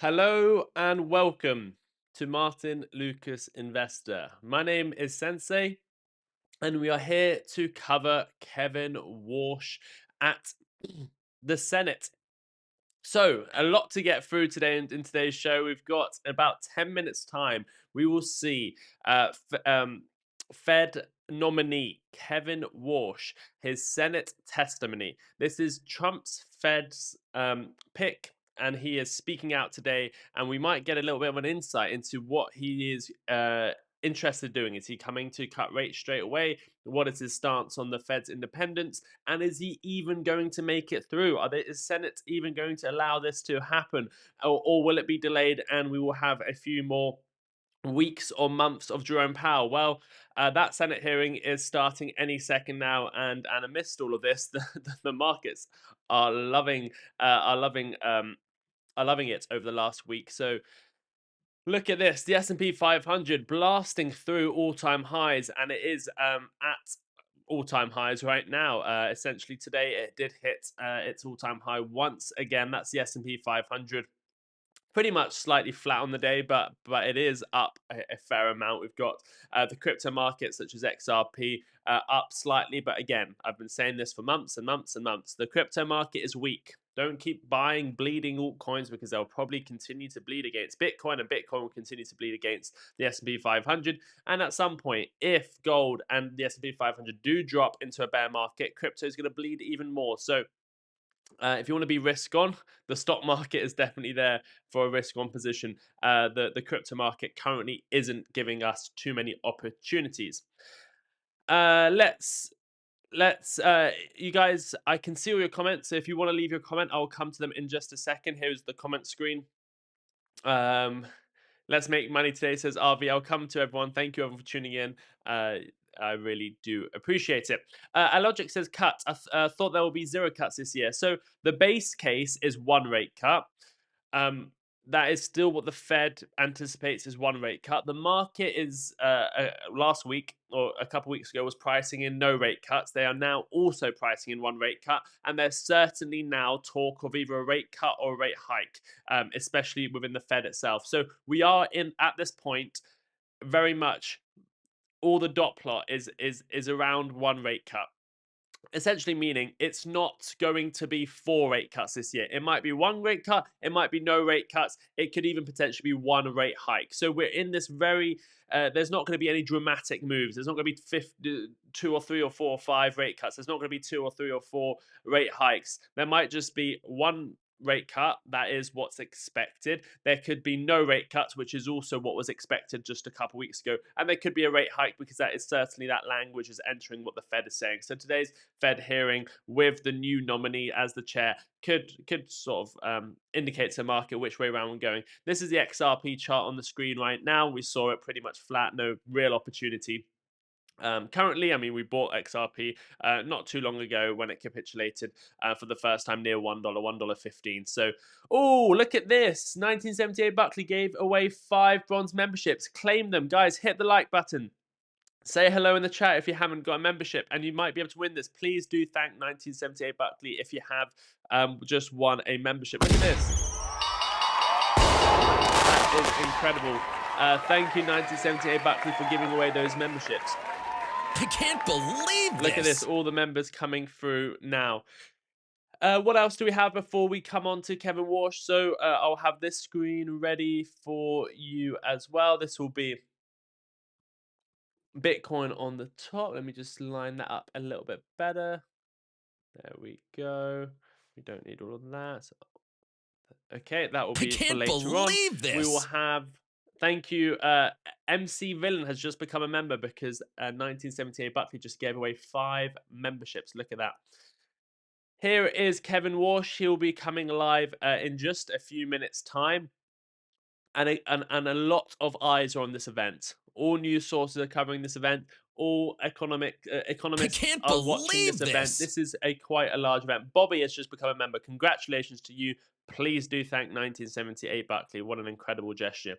Hello and welcome to Martin Lucas Investor. My name is Sensei, and we are here to cover Kevin Warsh at the Senate. So, a lot to get through today in today's show. We've got about 10 minutes' time. We will see Fed nominee Kevin Warsh, his Senate testimony. This is Trump's Fed's pick, and he is speaking out today. And we might get a little bit of an insight into what he is interested in doing. Is he coming to cut rates straight away? What is his stance on the Fed's independence? And is he even going to make it through? Is Senate even going to allow this to happen? Or will it be delayed and we will have a few more weeks or months of Jerome Powell? Well, that Senate hearing is starting any second now, and amidst all of this, the markets are loving are loving it over the last week. So look at this, the S&P 500 blasting through all-time highs, and it is at all-time highs right now. Essentially today it did hit its all-time high once again. That's the S&P 500. Pretty much slightly flat on the day, but it is up a fair amount. We've got the crypto markets such as XRP up slightly, but again, I've been saying this for months and months and months. The crypto market is weak. Don't keep buying bleeding altcoins because they'll probably continue to bleed against Bitcoin, and Bitcoin will continue to bleed against the S&P 500. And at some point, if gold and the S&P 500 do drop into a bear market, crypto is going to bleed even more. So if you want to be risk on, the stock market is definitely there for a risk on position. The crypto market currently isn't giving us too many opportunities. Let's you guys, I can see all your comments. So if you want to leave your comment, I'll come to them in just a second. Here's the comment screen. Let's make money today, says RV. I'll come to everyone. Thank you everyone for tuning in. I really do appreciate it. Logic says cut. I thought there will be zero cuts this year. So the base case is one rate cut. That is still what the Fed anticipates is one rate cut. The market is last week or a couple weeks ago was pricing in no rate cuts. They are now also pricing in one rate cut, and there's certainly now talk of either a rate cut or a rate hike, especially within the Fed itself. So we are in at this point very much all the dot plot is around one rate cut. Essentially meaning it's not going to be 4 rate cuts this year. It might be 1 rate cut, it might be no rate cuts, it could even potentially be 1 rate hike. So we're in this very, there's not going to be any dramatic moves. There's not going to be 2 or 3 or 4 or 5 rate cuts. There's not going to be 2 or 3 or 4 rate hikes. There might just be 1 rate cut. That is what's expected. There could be no rate cuts, which is also what was expected just a couple weeks ago. And there could be a rate hike because that is certainly, that language is entering what the Fed is saying. So today's Fed hearing with the new nominee as the chair could sort of indicate to the market which way around we're going. This is the XRP chart on the screen right now. We saw it pretty much flat, no real opportunity. Currently, I mean, we bought XRP not too long ago when it capitulated for the first time near $1, $1.15. So, oh, look at this. 1978 Buckley gave away 5 bronze memberships. Claim them. Guys, hit the like button. Say hello in the chat if you haven't got a membership, and you might be able to win this. Please do thank 1978 Buckley if you have just won a membership. Look at this. That is incredible. Thank you, 1978 Buckley, for giving away those memberships. I can't believe this. Look at this, all the members coming through now. What else do we have before we come on to Kevin Warsh? So I'll have this screen ready for you as well. This will be Bitcoin on the top. Let me just line that up a little bit better. There we go. We don't need all of that. So, okay, that will be for later on. This. We will have... Thank you. MC Villain has just become a member because 1978 Buckley just gave away 5 memberships. Look at that. Here is Kevin Warsh. He'll be coming live in just a few minutes' time. And a lot of eyes are on this event. All news sources are covering this event. All economists are watching this event. This is quite a large event. Bobby has just become a member. Congratulations to you. Please do thank 1978 Buckley. What an incredible gesture.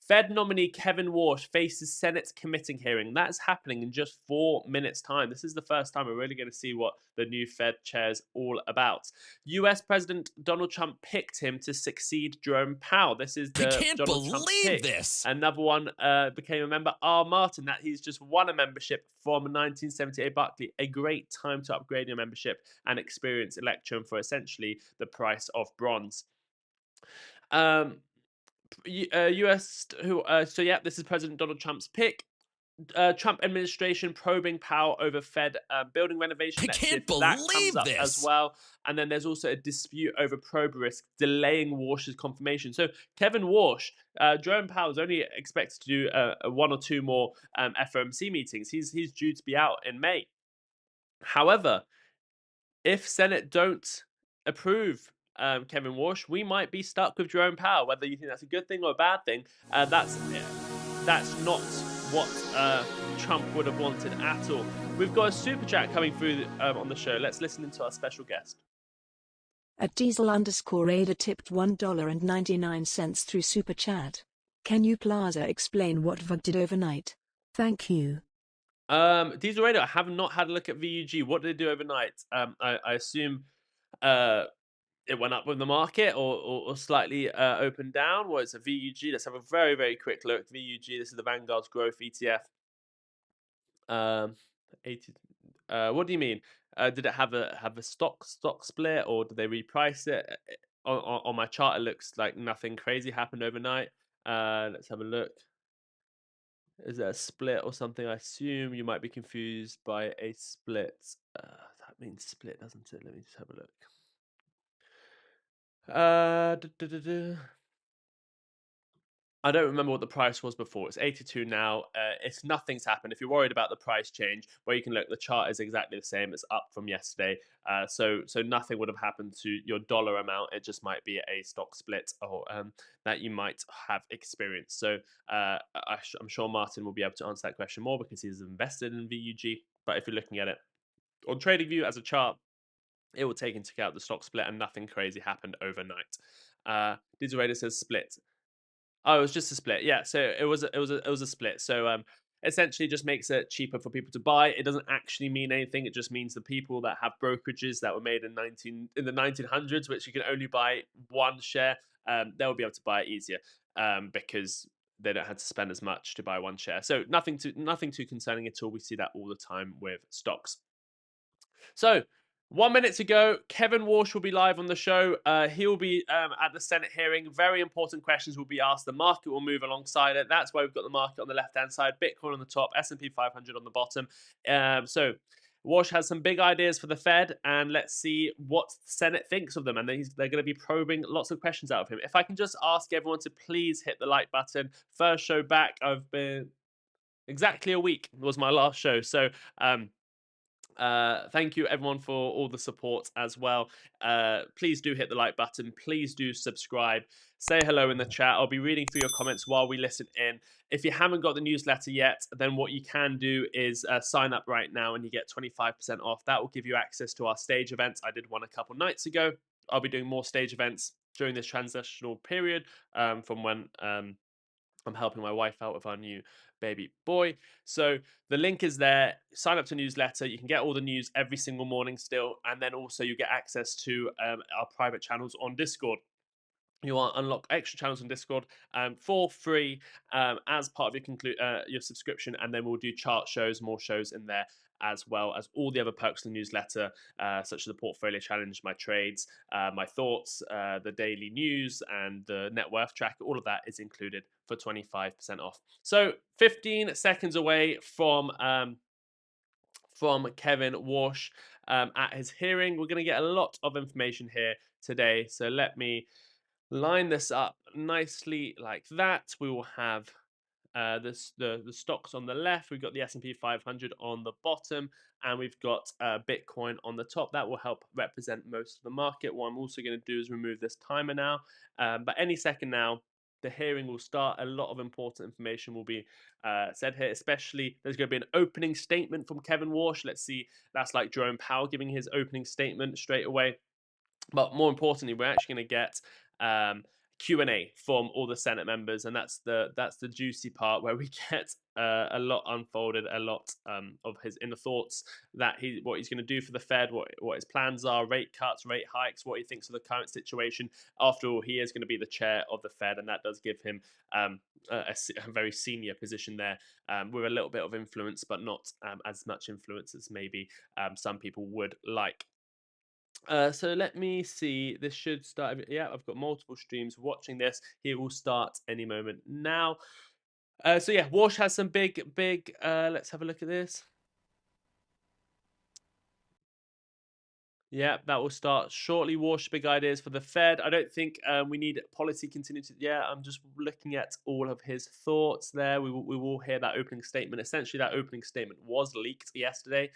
Fed nominee Kevin Warsh faces Senate committee hearing. That's happening in just 4 minutes' time. This is the first time we're really going to see what the new Fed chair's all about. US President Donald Trump picked him to succeed Jerome Powell. This is I the can't Donald Trump believe pick. this. Another one became a member, Martyn, that he's just won a membership from 1978 Barclay. A great time to upgrade your membership and experience election for essentially the price of bronze. Um, US who so yeah, this is President Donald Trump's pick. Trump administration probing Powell over Fed building renovation. I Let's see can't if that comes believe up as this. well. And then there's also a dispute over probe risk delaying Warsh's confirmation. So Kevin Warsh, Jerome Powell is only expected to do one or two more FOMC meetings. He's due to be out in May. However, if Senate don't approve Kevin Warsh, we might be stuck with Jerome Powell. Whether you think that's a good thing or a bad thing, that's not what Trump would have wanted at all. We've got a super chat coming through on the show. Let's listen into our special guest. At Diesel_Ada tipped $1.99 through Super Chat. Can you Plaza explain what VUG did overnight? Thank you. Diesel Radio, I have not had a look at VUG. What did they do overnight? I assume it went up with the market or slightly opened down. Well, it's a VUG. Let's have a very, very quick look. VUG, this is the Vanguard's growth ETF. 80. What do you mean? Did it have a stock split, or did they reprice it? On my chart, it looks like nothing crazy happened overnight. Let's have a look. Is there a split or something? I assume you might be confused by a split. That means split, doesn't it? Let me just have a look. I don't remember what the price was before. It's 82 now. If nothing's happened, if you're worried about the price change, where you can look, the chart is exactly the same. It's up from yesterday. So nothing would have happened to your dollar amount. It just might be a stock split or that you might have experienced. So I'm sure Martyn will be able to answer that question more because he's invested in VUG. But if you're looking at it on TradingView as a chart, it will take into account the stock split and nothing crazy happened overnight. Digital Radar says split. Oh, it was just a split. Yeah, so it was a split. So essentially just makes it cheaper for people to buy. It doesn't actually mean anything. It just means the people that have brokerages that were made in the 1900s, which you can only buy one share, they'll be able to buy it easier because they don't have to spend as much to buy one share. So nothing too concerning at all. We see that all the time with stocks. So 1 minute to go. Kevin Warsh will be live on the show. He'll be at the Senate hearing. Very important questions will be asked. The market will move alongside it. That's why we've got the market on the left-hand side, Bitcoin on the top, S&P 500 on the bottom. So Warsh has some big ideas for the Fed, and let's see what the Senate thinks of them. And they're going to be probing lots of questions out of him. If I can just ask everyone to please hit the like button. First show back. I've been exactly a week was my last show. So thank you everyone for all the support as well. Please do hit the like button. Please do subscribe. Say hello in the chat. I'll be reading through your comments while we listen in. If you haven't got the newsletter yet, then what you can do is sign up right now and you get 25% off. That will give you access to our stage events. I did one a couple nights ago. I'll be doing more stage events during this transitional period from when I'm helping my wife out with our new baby boy. So the link is there. Sign up to newsletter. You can get all the news every single morning still. And then also you get access to our private channels on Discord. You will unlock extra channels on Discord for free as part of your subscription. And then we'll do chart shows, more shows in there, as well as all the other perks of the newsletter, such as the portfolio challenge, my trades, my thoughts, the daily news, and the net worth track. All of that is included for 25% off. So 15 seconds away from Kevin Warsh at his hearing. We're going to get a lot of information here today. So let me line this up nicely like that. We will have the stocks on the left. We've got the S&P 500 on the bottom, and we've got Bitcoin on the top. That will help represent most of the market. What I'm also going to do is remove this timer now. But any second now, the hearing will start. A lot of important information will be said here, especially there's going to be an opening statement from Kevin Warsh. Let's see, that's like Jerome Powell giving his opening statement straight away. But more importantly, we're actually going to get Q&A from all the Senate members, and that's the juicy part where we get a lot unfolded, a lot of his inner thoughts, what he's going to do for the Fed, what his plans are, rate cuts, rate hikes, what he thinks of the current situation. After all, he is going to be the chair of the Fed, and that does give him a very senior position there, with a little bit of influence, but not as much influence as maybe some people would like. So let me see. This should start. Yeah, I've got multiple streams watching this. He will start any moment now. So yeah, Warsh has some big. Let's have a look at this. Yeah, that will start shortly. Warsh, big ideas for the Fed. I don't think we need policy continuity. Yeah, I'm just looking at all of his thoughts there. We will hear that opening statement. Essentially, that opening statement was leaked yesterday.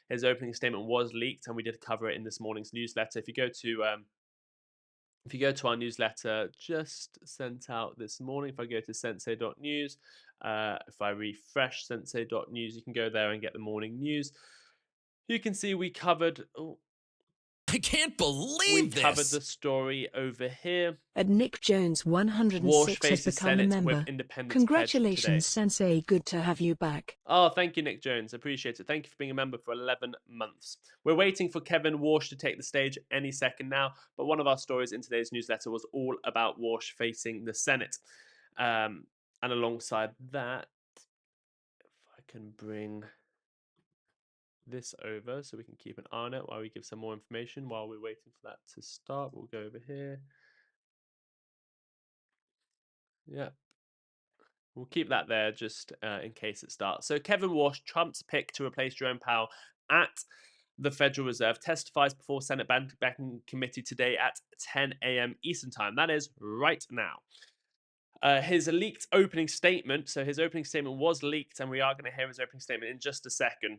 His opening statement was leaked, and we did cover it in this morning's newsletter. If you go to our newsletter just sent out this morning, if I go to sensei.news, if I refresh sensei.news, you can go there and get the morning news. You can see we covered. Oh, I can't we believe covered this. the story over here. At Nick Jones Warsh 106 has faces become a Senate member. with independence pledge Congratulations, today. Sensei. Good to have you back. Oh, thank you, Nick Jones. Appreciate it. Thank you for being a member for 11 months. We're waiting for Kevin Warsh to take the stage any second now, but one of our stories in today's newsletter was all about Warsh facing the Senate. And alongside that, if I can bring this over so we can keep an eye on it while we give some more information while we're waiting for that to start. We'll go over here. Yeah. We'll keep that there just in case it starts. So Kevin Warsh, Trump's pick to replace Jerome Powell at the Federal Reserve, testifies before Senate Banking Committee today at 10 a.m. Eastern Time. That is right now. His leaked opening statement, so his opening statement was leaked, and we are going to hear his opening statement in just a second,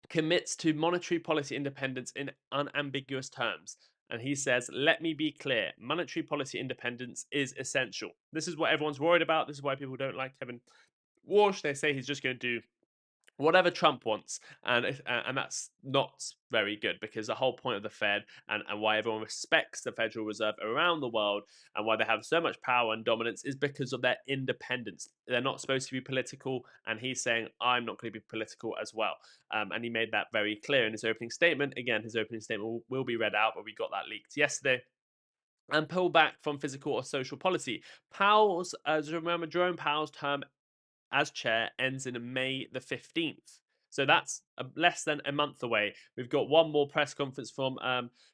commits to monetary policy independence in unambiguous terms. And he says, let me be clear, monetary policy independence is essential. This is what everyone's worried about. This is why people don't like Kevin Warsh. They say he's just going to do whatever Trump wants, and that's not very good, because the whole point of the Fed and why everyone respects the Federal Reserve around the world and why they have so much power and dominance is because of their independence. They're not supposed to be political, and he's saying, I'm not going to be political as well. And he made that very clear in his opening statement. Again, his opening statement will be read out, but we got that leaked yesterday. And pull back from physical or social policy. Powell's, as remember, Jerome Powell's term as chair ends in May the 15th. So that's less than a month away. We've got one more press conference from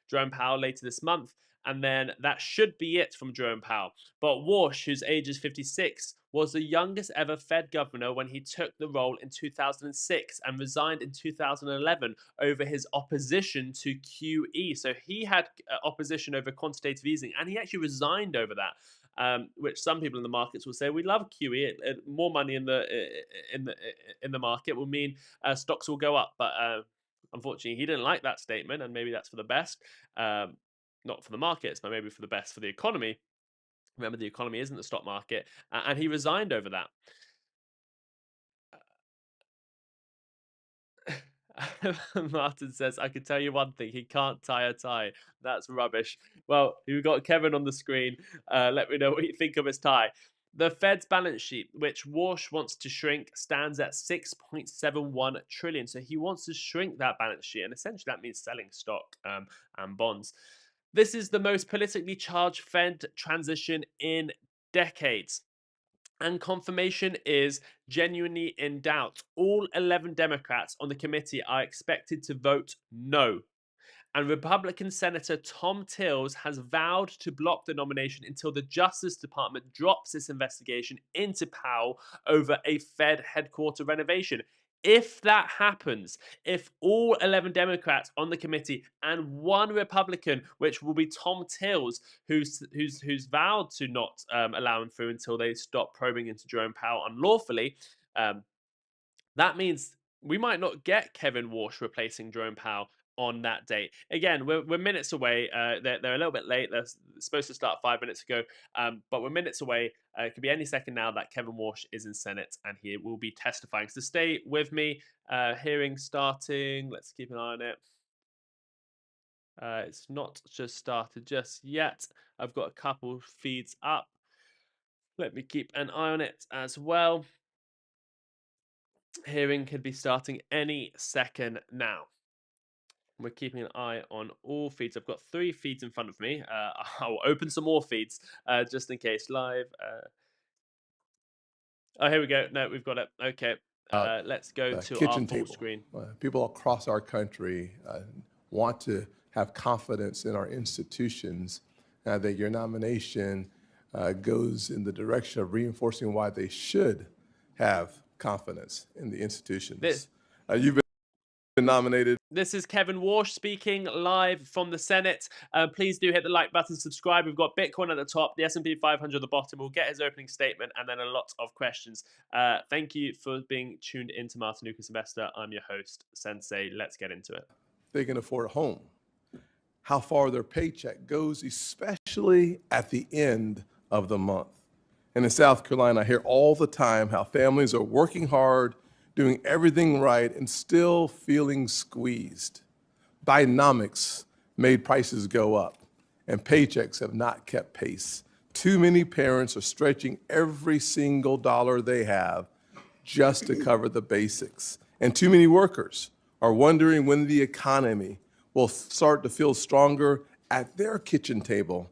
Jerome Powell later this month, and then that should be it from Jerome Powell. But Warsh, whose age is 56, was the youngest ever Fed governor when he took the role in 2006 and resigned in 2011 over his opposition to QE. So he had opposition over quantitative easing, and he actually resigned over that. Which some people in the markets will say we love QE. More money in the market will mean stocks will go up. But unfortunately, he didn't like that statement, and maybe that's for the best, not for the markets, but maybe for the best for the economy. Remember, the economy isn't the stock market, and he resigned over that. Martyn says, I can tell you one thing, he can't tie a tie. That's rubbish. Well, you've got Kevin on the screen. Let me know what you think of his tie. The Fed's balance sheet, which Warsh wants to shrink, stands at 6.71 trillion. So he wants to shrink that balance sheet, and essentially that means selling stock and bonds. This is the most politically charged Fed transition in decades. And confirmation is genuinely in doubt. All 11 Democrats on the committee are expected to vote no. And Republican Senator Thom Tillis has vowed to block the nomination until the Justice Department drops its investigation into Powell over a Fed headquarters renovation. If that happens, if all 11 Democrats on the committee and one Republican, which will be Thom Tillis, who's vowed to not allow him through until they stop probing into Jerome Powell unlawfully, that means we might not get Kevin Warsh replacing Jerome Powell on that date. Again, we're minutes away. They're a little bit late. They're supposed to start 5 minutes ago, but we're minutes away. It could be any second now that Kevin Warsh is in Senate and he will be testifying. So stay with me. Hearing starting. Let's keep an eye on it. It's not just started just yet. I've got a couple feeds up. Let me keep an eye on it as well. Hearing could be starting any second now. We're keeping an eye on all feeds. I've got 3 feeds in front of me. I'll open some more feeds just in case. Live. Oh, here we go. No, we've got it. Okay. Let's go to our kitchen full table. screen. People across our country want to have confidence in our institutions, that your nomination goes in the direction of reinforcing why they should have confidence in the institutions. You've been nominated. This is Kevin Warsh speaking live from the Senate. Please do hit the like button, subscribe. We've got Bitcoin at the top, the S&P 500 at the bottom. We'll get his opening statement and then a lot of questions. Thank you for being tuned into Martyn Investor. I'm your host, Sensei. Let's get into it. They can afford a home, how far their paycheck goes, especially at the end of the month. And in South Carolina, I hear all the time how families are working hard, doing everything right, and still feeling squeezed. Bidenomics made prices go up, and paychecks have not kept pace. Too many parents are stretching every single dollar they have just to cover the basics. And too many workers are wondering when the economy will start to feel stronger at their kitchen table,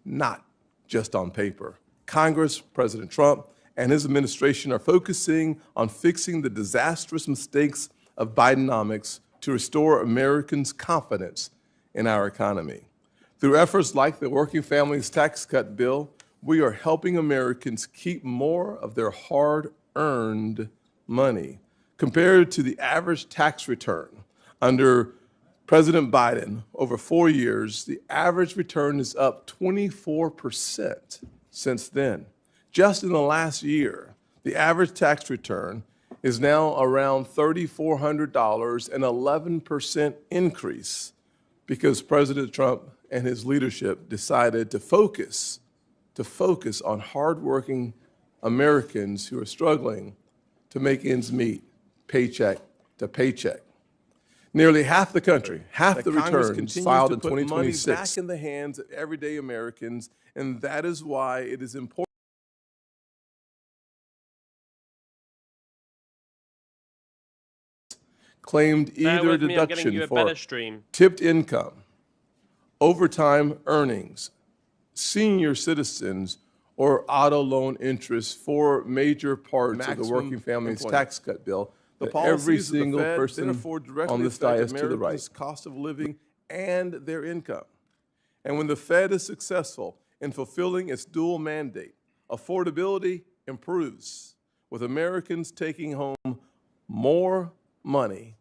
not just on paper. Congress, President Trump, and his administration are focusing on fixing the disastrous mistakes of Bidenomics to restore Americans' confidence in our economy. Through efforts like the Working Families Tax Cut bill, we are helping Americans keep more of their hard-earned money. Compared to the average tax return under President Biden over 4 years, the average return is up 24% since then. Just in the last year, the average tax return is now around $3,400, an 11% increase because President Trump and his leadership decided to focus on hardworking Americans who are struggling to make ends meet, paycheck to paycheck. Nearly half the country, half the returns filed in 2026, back in the hands of everyday Americans, and that is why it is important. Claimed either deduction for tipped income, overtime earnings, senior citizens, or auto loan interest for major parts of the Working Families Tax Cut bill. Every single person on this dais to the right, cost of living and their income. And when the Fed is successful in fulfilling its dual mandate, affordability improves, with Americans taking home more money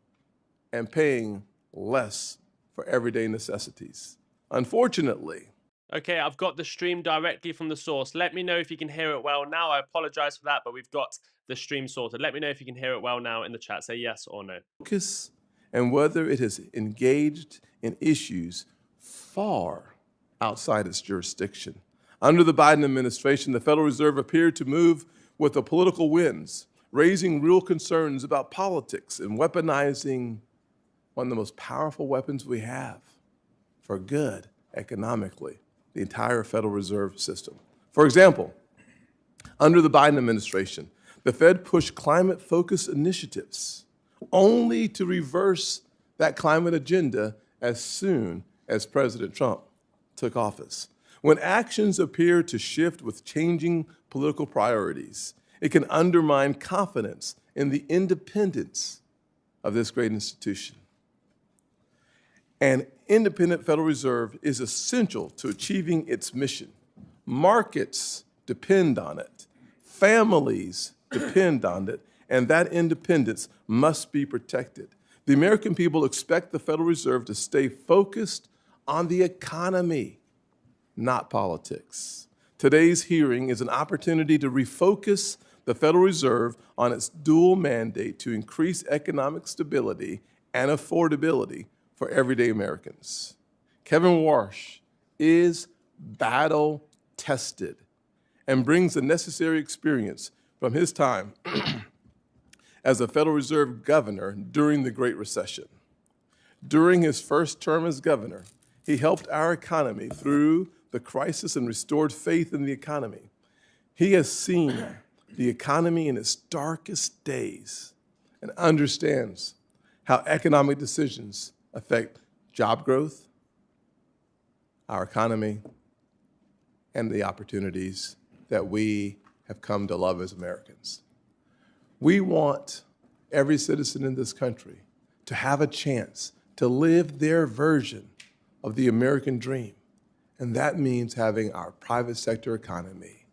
and paying less for everyday necessities. Unfortunately, okay, I've got the stream directly from the source. Let me know if you can hear it well now. I apologize for that, but we've got the stream sorted. Let me know if you can hear it well now in the chat. Say yes or no. Focus and whether it has engaged in issues far outside its jurisdiction. Under the Biden administration, the Federal Reserve appeared to move with the political winds, raising real concerns about politics and weaponizing one of the most powerful weapons we have for good economically, the entire Federal Reserve System. For example, under the Biden administration, the Fed pushed climate-focused initiatives only to reverse that climate agenda as soon as President Trump took office. When actions appear to shift with changing political priorities, it can undermine confidence in the independence of this great institution. An independent Federal Reserve is essential to achieving its mission. Markets depend on it. Families depend on it, and that independence must be protected. The American people expect the Federal Reserve to stay focused on the economy, not politics. Today's hearing is an opportunity to refocus the Federal Reserve on its dual mandate to increase economic stability and affordability for everyday Americans. Kevin Warsh is battle-tested and brings the necessary experience from his time as a Federal Reserve governor during the Great Recession. During his first term as governor, He helped our economy through the crisis and restored faith in the economy. He has seen the economy in its darkest days and understands how economic decisions affect job growth, our economy, and the opportunities that we have come to love as Americans. We want every citizen in this country to have a chance to live their version of the American dream. And that means having our private sector economy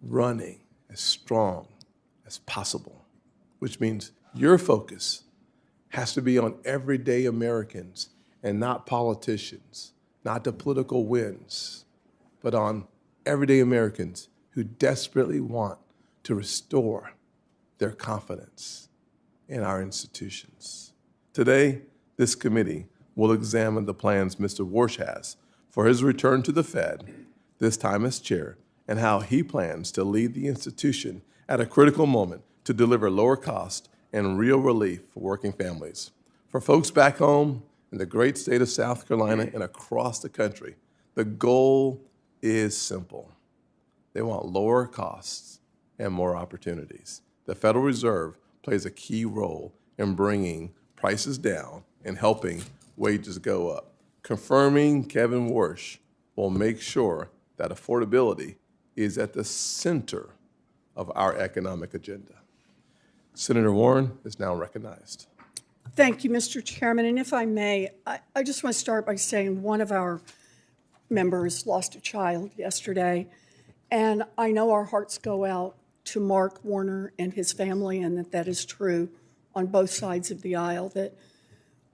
running as strong as possible, which means your focus has to be on everyday Americans and not politicians, not the political wins, but on everyday Americans who desperately want to restore their confidence in our institutions. Today, this committee will examine the plans Mr. Warsh has for his return to the Fed, this time as chair, and how he plans to lead the institution at a critical moment to deliver lower cost and real relief for working families. For folks back home in the great state of South Carolina and across the country, the goal is simple. They want lower costs and more opportunities. The Federal Reserve plays a key role in bringing prices down and helping wages go up. Confirming Kevin Warsh will make sure that affordability is at the center of our economic agenda. Senator Warren is now recognized. Thank you, Mr. Chairman. And if I may, I just want to start by saying one of our members lost a child yesterday. And I know our hearts go out to Mark Warner and his family, and that is true on both sides of the aisle, that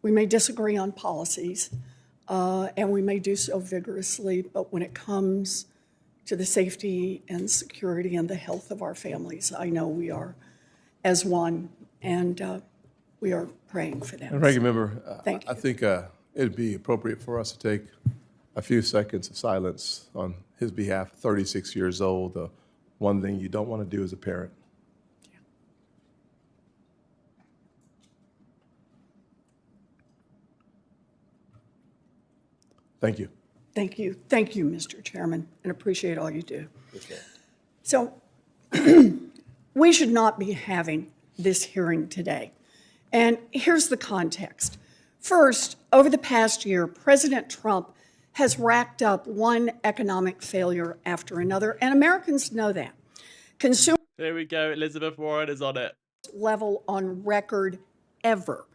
we may disagree on policies, and we may do so vigorously, but when it comes to the safety and security and the health of our families, I know we are as one, and we are praying for them. Ranking Member, Thank you. I think it'd be appropriate for us to take a few seconds of silence on his behalf. 36 years old, the one thing you don't want to do as a parent. Thank you. Thank you. Thank you, Mr. Chairman, and appreciate all you do. Okay. So we should not be having this hearing today. And here's the context. First, over the past year, President Trump has racked up one economic failure after another, and Americans know that. Consumer There we go. Elizabeth Warren is on it. level on record ever.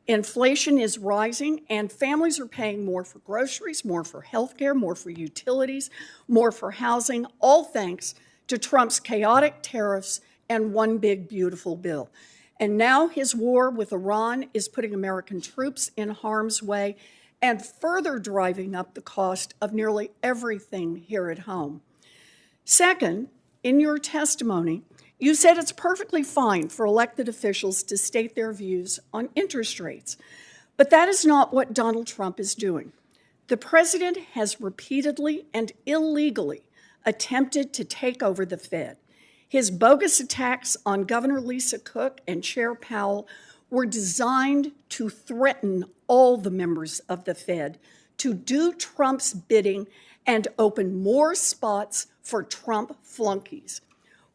Inflation is rising, and families are paying more for groceries, more for healthcare, more for utilities, more for housing, all thanks to Trump's chaotic tariffs and one big beautiful bill. And now his war with Iran is putting American troops in harm's way and further driving up the cost of nearly everything here at home. Second, in your testimony, you said it's perfectly fine for elected officials to state their views on interest rates. But that is not what Donald Trump is doing. The president has repeatedly and illegally attempted to take over the Fed. His bogus attacks on Governor Lisa Cook and Chair Powell were designed to threaten all the members of the Fed to do Trump's bidding and open more spots for Trump flunkies.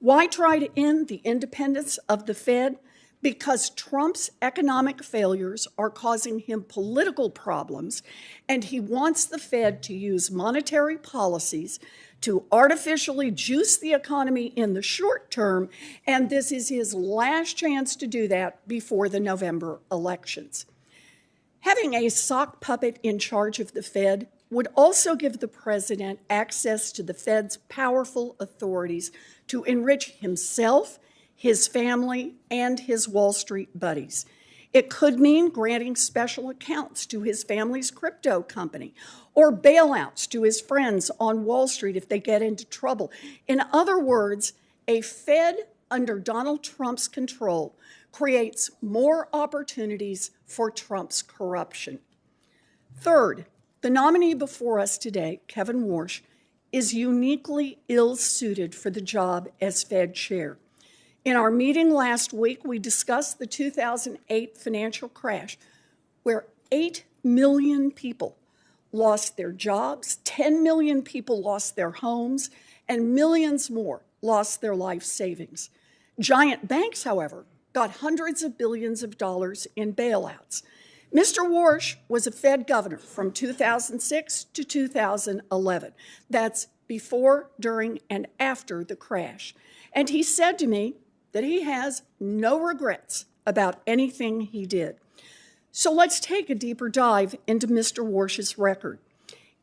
Why try to end the independence of the Fed? Because Trump's economic failures are causing him political problems, and he wants the Fed to use monetary policies to artificially juice the economy in the short term, and this is his last chance to do that before the November elections. Having a sock puppet in charge of the Fed would also give the president access to the Fed's powerful authorities to enrich himself, his family, and his Wall Street buddies. It could mean granting special accounts to his family's crypto company or bailouts to his friends on Wall Street if they get into trouble. In other words, a Fed under Donald Trump's control creates more opportunities for Trump's corruption. Third, the nominee before us today, Kevin Warsh, is uniquely ill-suited for the job as Fed chair. In our meeting last week, we discussed the 2008 financial crash, where 8 million people lost their jobs, 10 million people lost their homes, and millions more lost their life savings. Giant banks, however, got hundreds of billions of dollars in bailouts. Mr. Warsh was a Fed governor from 2006 to 2011. That's before, during, and after the crash. And he said to me that he has no regrets about anything he did. So let's take a deeper dive into Mr. Warsh's record.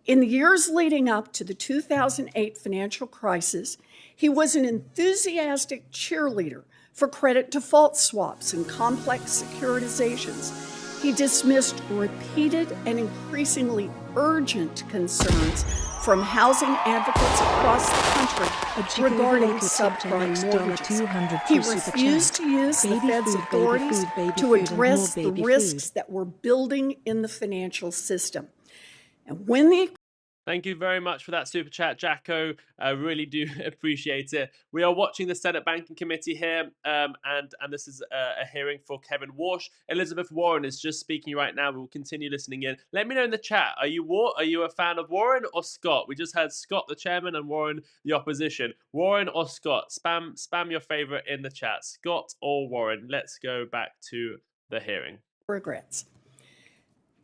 In the years leading up to the 2008 financial crisis, he was an enthusiastic cheerleader for credit default swaps and complex securitizations. He dismissed repeated and increasingly urgent concerns from housing advocates across the country regarding subprime mortgages. He refused to use the Fed's authorities to address the risks that were building in the financial system. And when the Thank you very much for that super chat, Jacko. I really do appreciate it. We are watching the Senate Banking Committee here, and this is a hearing for Kevin Warsh. Elizabeth Warren is just speaking right now. We will continue listening in. Let me know in the chat. Are you a fan of Warren or Scott? We just had Scott, the chairman, and Warren, the opposition. Warren or Scott? Spam your favorite in the chat. Scott or Warren? Let's go back to the hearing. Regrets.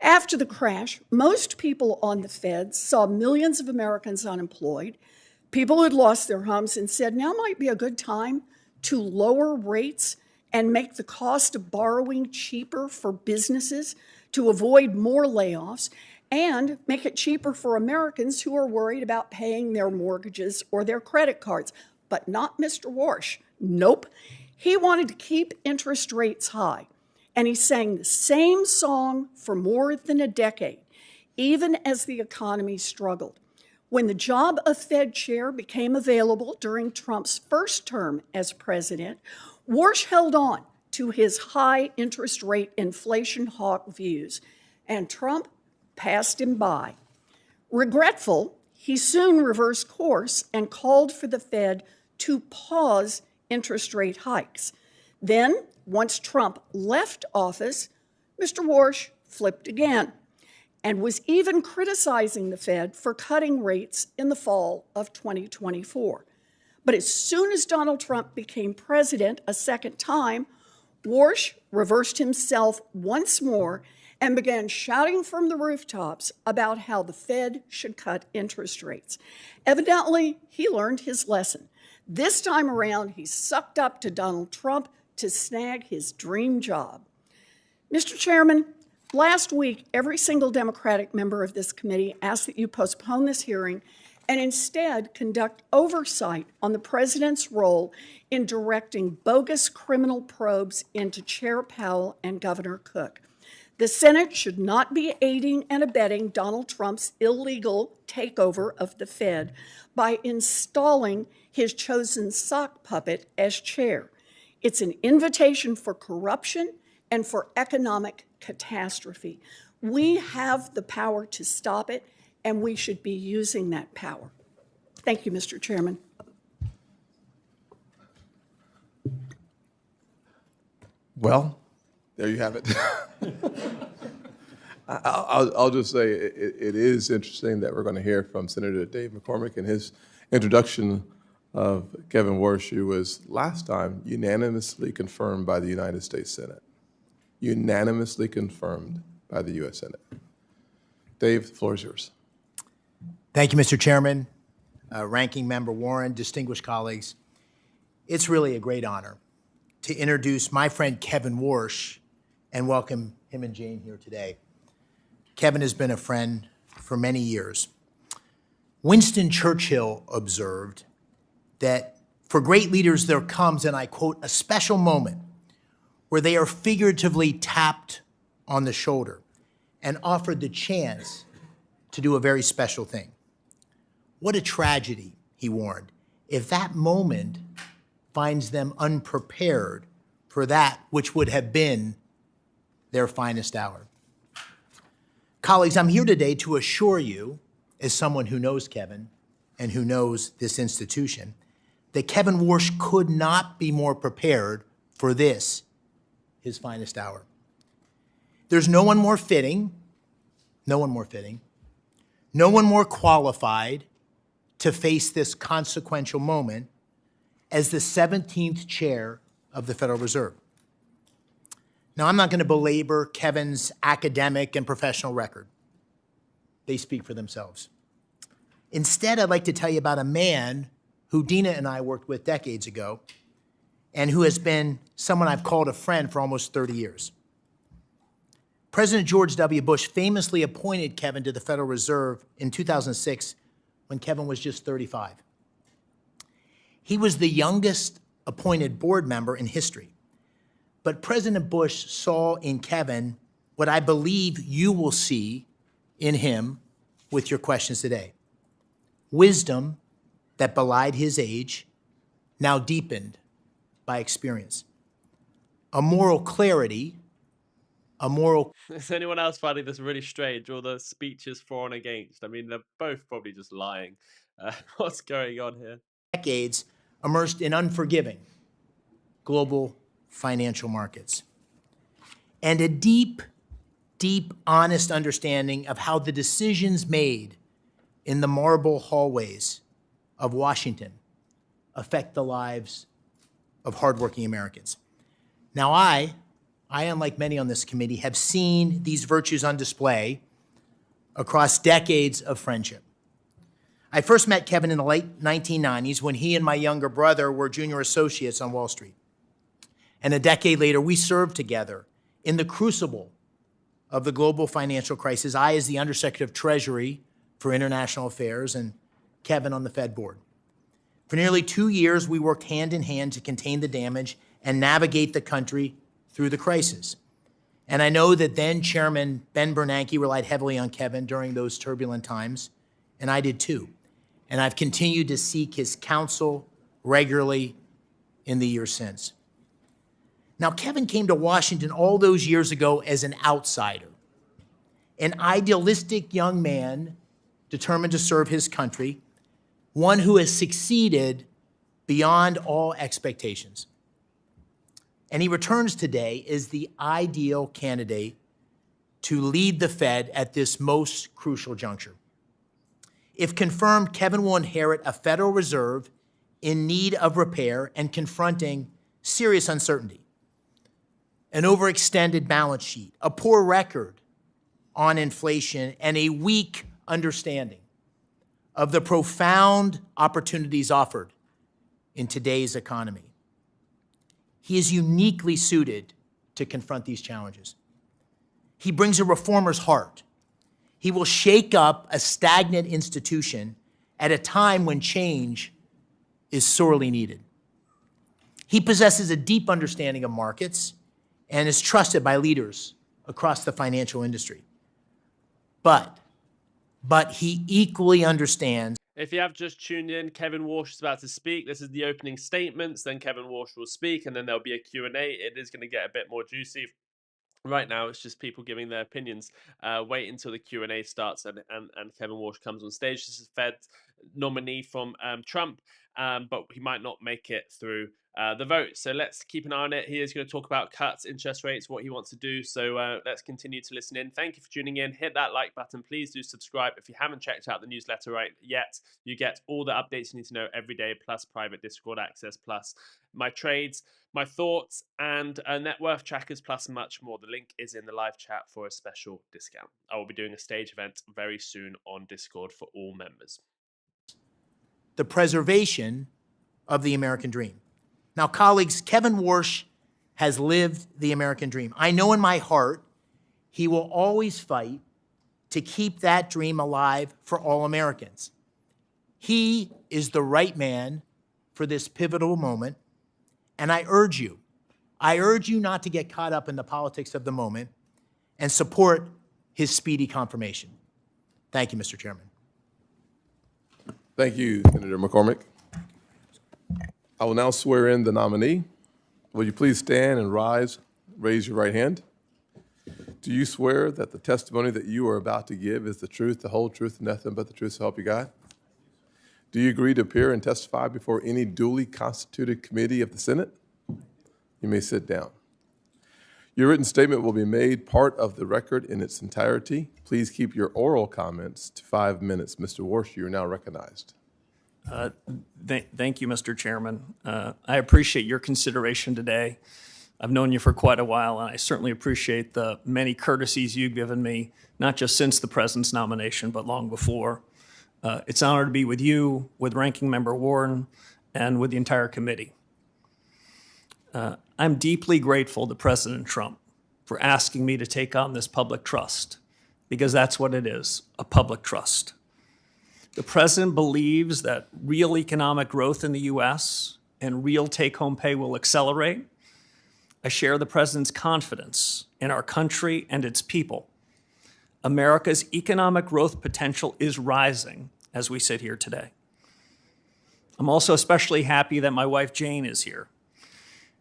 After the crash, most people on the Fed saw millions of Americans unemployed, people who had lost their homes, and said now might be a good time to lower rates and make the cost of borrowing cheaper for businesses to avoid more layoffs and make it cheaper for Americans who are worried about paying their mortgages or their credit cards. But not Mr. Warsh. Nope. He wanted to keep interest rates high. And he sang the same song for more than a decade, even as the economy struggled. When the job of Fed chair became available during Trump's first term as president, Warsh held on to his high interest rate inflation hawk views, and Trump passed him by. Regretful, he soon reversed course and called for the Fed to pause interest rate hikes. Then, once Trump left office, Mr. Warsh flipped again and was even criticizing the Fed for cutting rates in the fall of 2024. But as soon as Donald Trump became president a second time, Warsh reversed himself once more and began shouting from the rooftops about how the Fed should cut interest rates. Evidently, he learned his lesson. This time around, he sucked up to Donald Trump to snag his dream job. Mr. Chairman, last week, every single Democratic member of this committee asked that you postpone this hearing and instead conduct oversight on the president's role in directing bogus criminal probes into Chair Powell and Governor Cook. The Senate should not be aiding and abetting Donald Trump's illegal takeover of the Fed by installing his chosen sock puppet as chair. It's an invitation for corruption and for economic catastrophe. We have the power to stop it, and we should be using that power. Thank you, Mr. Chairman. Well, there you have it. I'll just say it is interesting that we're going to hear from Senator Dave McCormick in his introduction of Kevin Warsh, who was last time unanimously confirmed by the United States Senate. Unanimously confirmed by the U.S. Senate. Dave, the floor is yours. Thank you, Mr. Chairman, Ranking Member Warren, distinguished colleagues. It's really a great honor to introduce my friend Kevin Warsh and welcome him and Jane here today. Kevin has been a friend for many years. Winston Churchill observed that for great leaders there comes, and I quote, a special moment where they are figuratively tapped on the shoulder and offered the chance to do a very special thing. What a tragedy, he warned, if that moment finds them unprepared for that which would have been their finest hour. Colleagues, I'm here today to assure you, as someone who knows Kevin and who knows this institution, that Kevin Warsh could not be more prepared for this, his finest hour. There's no one more fitting No one more qualified to face this consequential moment as the 17th chair of the Federal Reserve. Now, I'm not going to belabor Kevin's academic and professional record. They speak for themselves. Instead, I'd like to tell you about a man who Dina and I worked with decades ago and who has been someone I've called a friend for almost 30 years. President George W. Bush famously appointed Kevin to the Federal Reserve in 2006 when Kevin was just 35. He was the youngest appointed board member in history. But President Bush saw in Kevin what I believe you will see in him with your questions today. Wisdom that belied his age, now deepened by experience. A moral clarity, a moral... Is anyone else finding this really strange? All the speeches for and against? I mean, they're both probably just lying. What's going on here? Decades immersed in unforgiving global financial markets. And a deep, deep, honest understanding of how the decisions made in the marble hallways of Washington affect the lives of hardworking Americans. Now, I, unlike many on this committee, have seen these virtues on display across decades of friendship. I first met Kevin in the late 1990s when he and my younger brother were junior associates on Wall Street. And a decade later, we served together in the crucible of the global financial crisis. I as the Undersecretary of Treasury for International Affairs and Kevin on the Fed board. For nearly 2 years, we worked hand in hand to contain the damage and navigate the country through the crisis. And I know that then Chairman Ben Bernanke relied heavily on Kevin during those turbulent times, and I did too. And I've continued to seek his counsel regularly in the years since. Now, Kevin came to Washington all those years ago as an outsider, an idealistic young man determined to serve his country, one who has succeeded beyond all expectations. And he returns today as the ideal candidate to lead the Fed at this most crucial juncture. If confirmed, Kevin will inherit a Federal Reserve in need of repair and confronting serious uncertainty. An overextended balance sheet, a poor record on inflation, and a weak understanding of the profound opportunities offered in today's economy. He is uniquely suited to confront these challenges. He brings a reformer's heart. He will shake up a stagnant institution at a time when change is sorely needed. He possesses a deep understanding of markets and is trusted by leaders across the financial industry. But he equally understands. If you have just tuned in, Kevin Warsh is about to speak. This is the opening statements, then Kevin Warsh will speak, and then there'll be a Q&A. It is going to get a bit more juicy. Right now, it's just people giving their opinions. Wait until the Q&A starts and Kevin Warsh comes on stage. This is Fed nominee from Trump, but he might not make it through the vote. So let's keep an eye on it. He is going to talk about cuts, interest rates, what he wants to do. So let's continue to listen in. Thank you for tuning in. Hit that like button. Please do subscribe. If you haven't checked out the newsletter right yet, you get all the updates you need to know every day, plus private Discord access, plus my trades, my thoughts, and net worth trackers, plus much more. The link is in the live chat for a special discount. I will be doing a stage event very soon on Discord for all members. The preservation of the American dream. Now, colleagues, Kevin Warsh has lived the American dream. I know in my heart he will always fight to keep that dream alive for all Americans. He is the right man for this pivotal moment, and I urge you not to get caught up in the politics of the moment and support his speedy confirmation. Thank you, Mr. Chairman. Thank you, Senator McCormick. I will now swear in the nominee. Will you please stand and raise your right hand? Do you swear that the testimony that you are about to give is the truth, the whole truth, and nothing but the truth, so help you God? Do you agree to appear and testify before any duly constituted committee of the Senate? You may sit down. Your written statement will be made part of the record in its entirety. Please keep your oral comments to 5 minutes. Mr. Warsh, you are now recognized. Thank you, Mr. Chairman. I appreciate your consideration today. I've known you for quite a while, and I certainly appreciate the many courtesies you've given me, not just since the President's nomination, but long before. It's an honor to be with you, with Ranking Member Warren, and with the entire committee. I'm deeply grateful to President Trump for asking me to take on this public trust, because that's what it is, a public trust. The President believes that real economic growth in the U.S. and real take-home pay will accelerate. I share the President's confidence in our country and its people. America's economic growth potential is rising as we sit here today. I'm also especially happy that my wife Jane is here.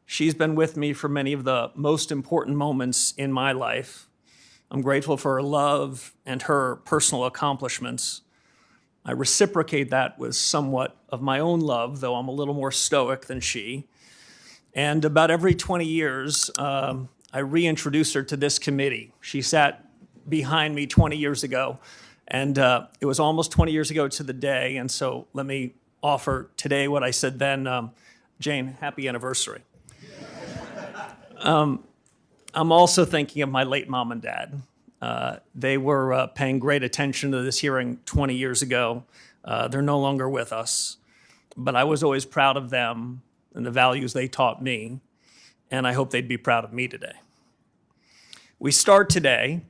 She's been with me for many of the most important moments in my life. I'm grateful for her love and her personal accomplishments. I reciprocate that with somewhat of my own love, though I'm a little more stoic than she. And about every 20 years, I reintroduce her to this committee. She sat behind me 20 years ago, and it was almost 20 years ago to the day. And so let me offer today what I said then. Jane, happy anniversary. I'm also thinking of my late mom and dad. They were paying great attention to this hearing 20 years ago. They're no longer with us, but I was always proud of them and the values they taught me, and I hope they'd be proud of me today. We start today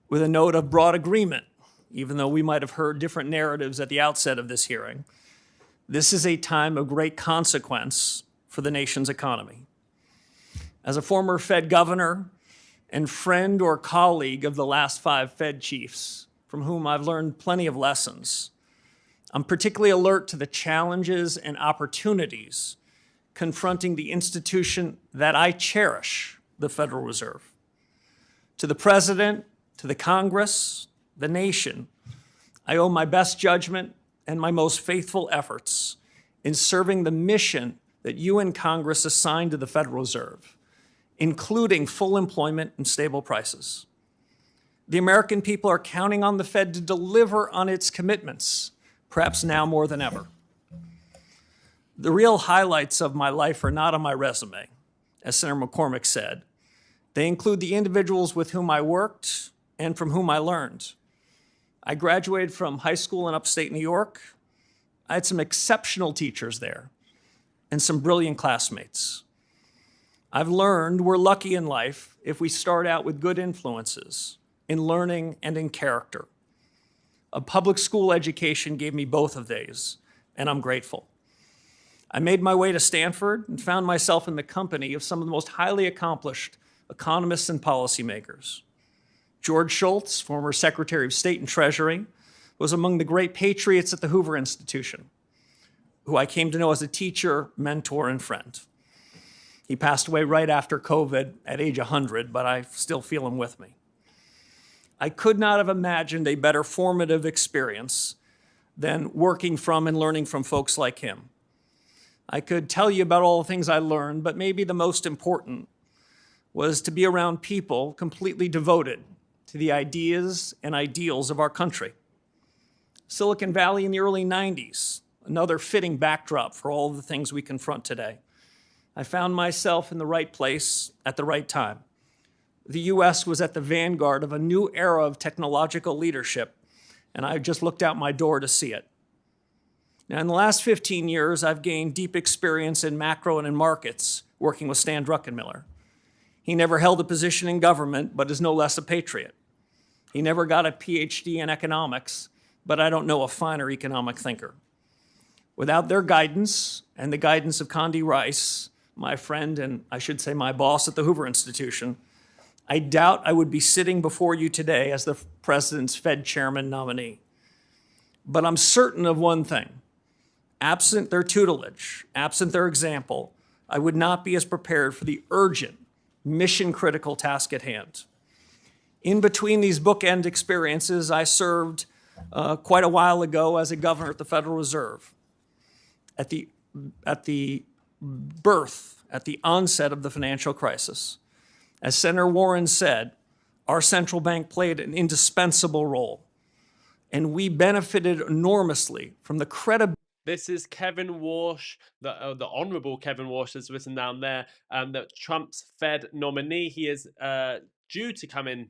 with a note of broad agreement, even though we might have heard different narratives at the outset of this hearing. This is a time of great consequence for the nation's economy. As a former Fed governor and friend or colleague of the last 5 Fed chiefs, from whom I've learned plenty of lessons, I'm particularly alert to the challenges and opportunities confronting the institution that I cherish, the Federal Reserve. To the President, to the Congress, the nation, I owe my best judgment and my most faithful efforts in serving the mission that you and Congress assigned to the Federal Reserve, including full employment and stable prices. The American people are counting on the Fed to deliver on its commitments, perhaps now more than ever. The real highlights of my life are not on my resume, as Senator McCormick said. They include the individuals with whom I worked and from whom I learned. I graduated from high school in upstate New York. I had some exceptional teachers there and some brilliant classmates. I've learned we're lucky in life if we start out with good influences in learning and in character. A public school education gave me both of these, and I'm grateful. I made my way to Stanford and found myself in the company of some of the most highly accomplished economists and policymakers. George Shultz, former Secretary of State and Treasury, was among the great patriots at the Hoover Institution, who I came to know as a teacher, mentor, and friend. He passed away right after COVID at age 100, but I still feel him with me. I could not have imagined a better formative experience than working from and learning from folks like him. I could tell you about all the things I learned, but maybe the most important was to be around people completely devoted to the ideas and ideals of our country. Silicon Valley in the early 90s, another fitting backdrop for all the things we confront today. I found myself in the right place at the right time. The U.S. was at the vanguard of a new era of technological leadership, and I just looked out my door to see it. Now, in the last 15 years, I've gained deep experience in macro and in markets, working with Stan Druckenmiller. He never held a position in government, but is no less a patriot. He never got a PhD in economics, but I don't know a finer economic thinker. Without their guidance and the guidance of Condi Rice, my friend and I should say my boss at the Hoover Institution, I doubt I would be sitting before you today as the President's Fed Chairman nominee. But I'm certain of one thing. Absent their tutelage, absent their example, I would not be as prepared for the urgent, mission-critical task at hand. In between these bookend experiences, I served quite a while ago as a governor at the Federal Reserve. At the onset of the financial crisis, As Senator Warren said, our central bank played an indispensable role, and we benefited enormously from the credibility. This is Kevin Warsh, the Honourable Kevin Warsh, that's written down there, that Trump's Fed nominee. He is due to come in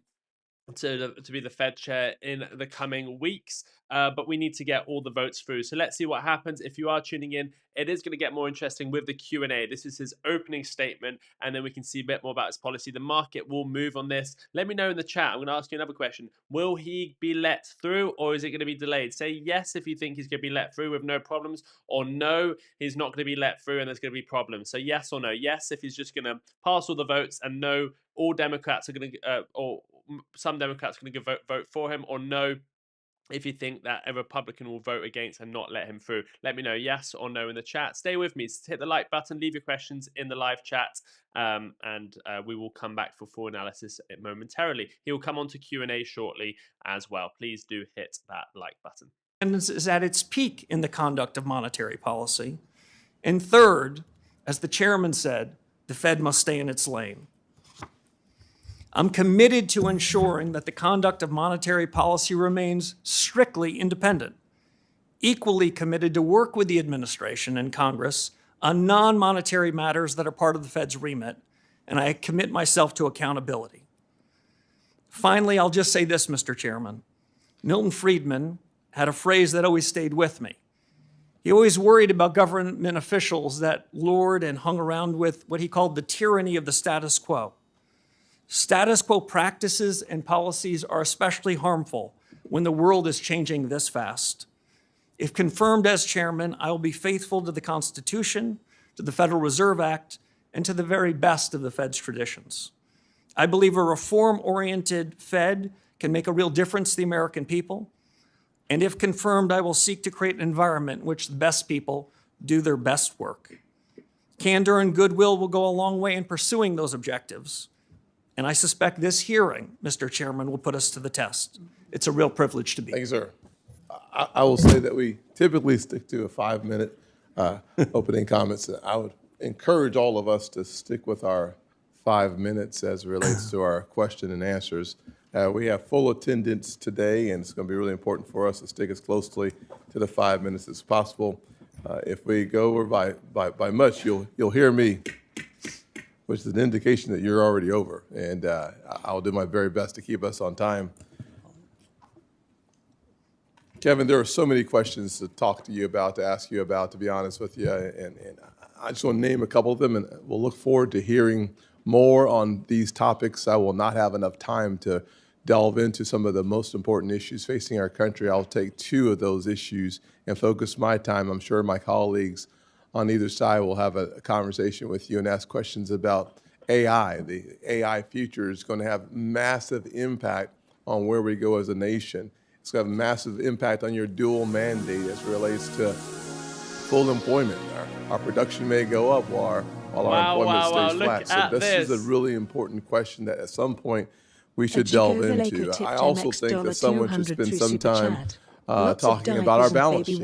to be the Fed chair in the coming weeks, but we need to get all the votes through. So let's see what happens. If you are tuning in, it is going to get more interesting with the Q&A. This is his opening statement, and then we can see a bit more about his policy. The market will move on this. Let me know in the chat. I'm going to ask you another question. Will he be let through, or is it going to be delayed? Say yes if you think he's going to be let through with no problems, or no, he's not going to be let through and there's going to be problems. So yes or no. Yes if he's just going to pass all the votes, and no, all Democrats are going to, or some Democrats are going to vote for him, or no if you think that a Republican will vote against and not let him through. Let me know yes or no in the chat. Stay with me. Hit the like button, leave your questions in the live chat, and we will come back for full analysis momentarily. He will come on to Q&A shortly as well. Please do hit that like button. Is at its peak in the conduct of monetary policy. And third, as the chairman said, the Fed must stay in its lane. I'm committed to ensuring that the conduct of monetary policy remains strictly independent, equally committed to work with the administration and Congress on non-monetary matters that are part of the Fed's remit, and I commit myself to accountability. Finally, I'll just say this, Mr. Chairman. Milton Friedman had a phrase that always stayed with me. He always worried about government officials that lured and hung around with what he called the tyranny of the status quo. Status quo practices and policies are especially harmful when the world is changing this fast. If confirmed as chairman, I will be faithful to the Constitution, to the Federal Reserve Act, and to the very best of the Fed's traditions. I believe a reform-oriented Fed can make a real difference to the American people. And if confirmed, I will seek to create an environment in which the best people do their best work. Candor and goodwill will go a long way in pursuing those objectives. And I suspect this hearing, Mr. Chairman, will put us to the test. It's a real privilege to be here. Thank you, sir. I will say that we typically stick to a 5-minute opening comments. I would encourage all of us to stick with our 5 minutes as it relates to our question and answers. We have full attendance today, and it's going to be really important for us to stick as closely to the 5 minutes as possible. If we go over by much, you'll hear me, which is an indication that you're already over, and I'll do my very best to keep us on time. Kevin, there are so many questions to talk to you about, to ask you about, to be honest with you, and I just want to name a couple of them, and we'll look forward to hearing more on these topics. I will not have enough time to delve into some of the most important issues facing our country. I'll take 2 of those issues and focus my time. I'm sure my colleagues on either side will have a conversation with you and ask questions about AI. The AI future is going to have massive impact on where we go as a nation. It's going to have a massive impact on your dual mandate as it relates to full employment. Our production may go up while our employment stays flat. So this is a really important question that at some point we should delve into. I also think that someone should spend some time talking about our balance sheet.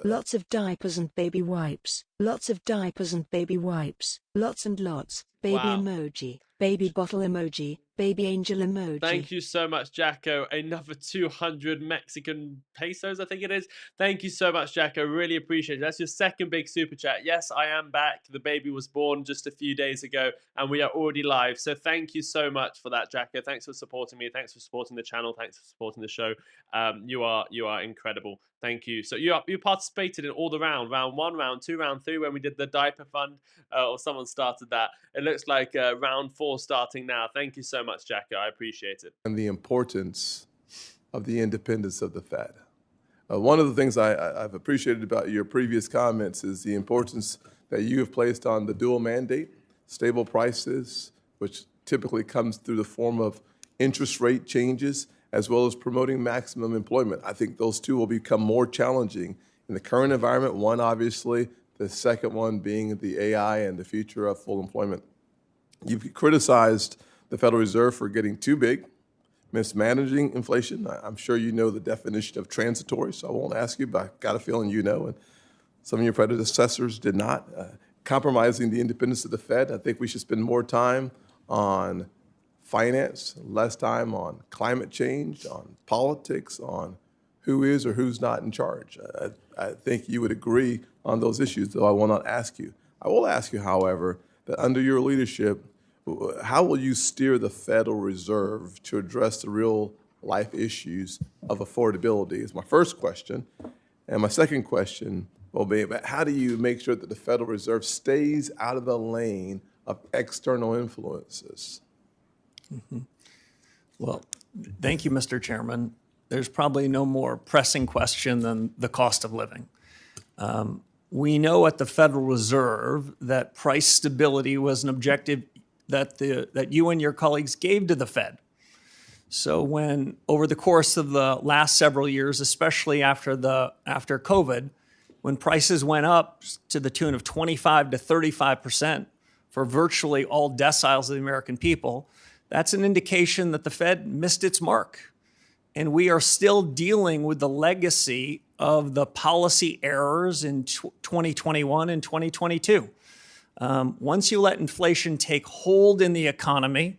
Lots of diapers and baby wipes. Lots of diapers and baby wipes. Lots and lots. Baby emoji. Baby bottle emoji. Baby angel emoji. Thank you so much, Jacko. Another 200 Mexican pesos, I think it is. Thank you so much, Jacko. Really appreciate it. That's your second big super chat. Yes, I am back. The baby was born just a few days ago, and we are already live. So thank you so much for that, Jacko. Thanks for supporting me. Thanks for supporting the channel. Thanks for supporting the show. You are incredible. Thank you. So you participated in all the round 1, round 2, round 3 when we did the diaper fund, or someone started that. It looks like round 4 starting now. Thank you so much, Jacko. I appreciate it. And the importance of the independence of the Fed. One of the things I've appreciated about your previous comments is the importance that you have placed on the dual mandate, stable prices, which typically comes through the form of interest rate changes, as well as promoting maximum employment. I think those two will become more challenging in the current environment. One, obviously, the second one being the AI and the future of full employment. You've criticized the Federal Reserve for getting too big, mismanaging inflation. I'm sure you know the definition of transitory, so I won't ask you, but I've got a feeling you know, and some of your predecessors did not. Compromising the independence of the Fed. I think we should spend more time on finance, less time on climate change, on politics, on who is or who's not in charge. I think you would agree on those issues, though I will not ask you. I will ask you, however, that under your leadership, how will you steer the Federal Reserve to address the real life issues of affordability is my first question. And my second question will be about how do you make sure that the Federal Reserve stays out of the lane of external influences? Mm-hmm. Well, thank you, Mr. Chairman. There's probably no more pressing question than the cost of living. We know at the Federal Reserve that price stability was an objective that you and your colleagues gave to the Fed. So when, over the course of the last several years, especially after COVID, when prices went up to the tune of 25 to 35% for virtually all deciles of the American people, that's an indication that the Fed missed its mark. And we are still dealing with the legacy of the policy errors in 2021 and 2022. Once you let inflation take hold in the economy,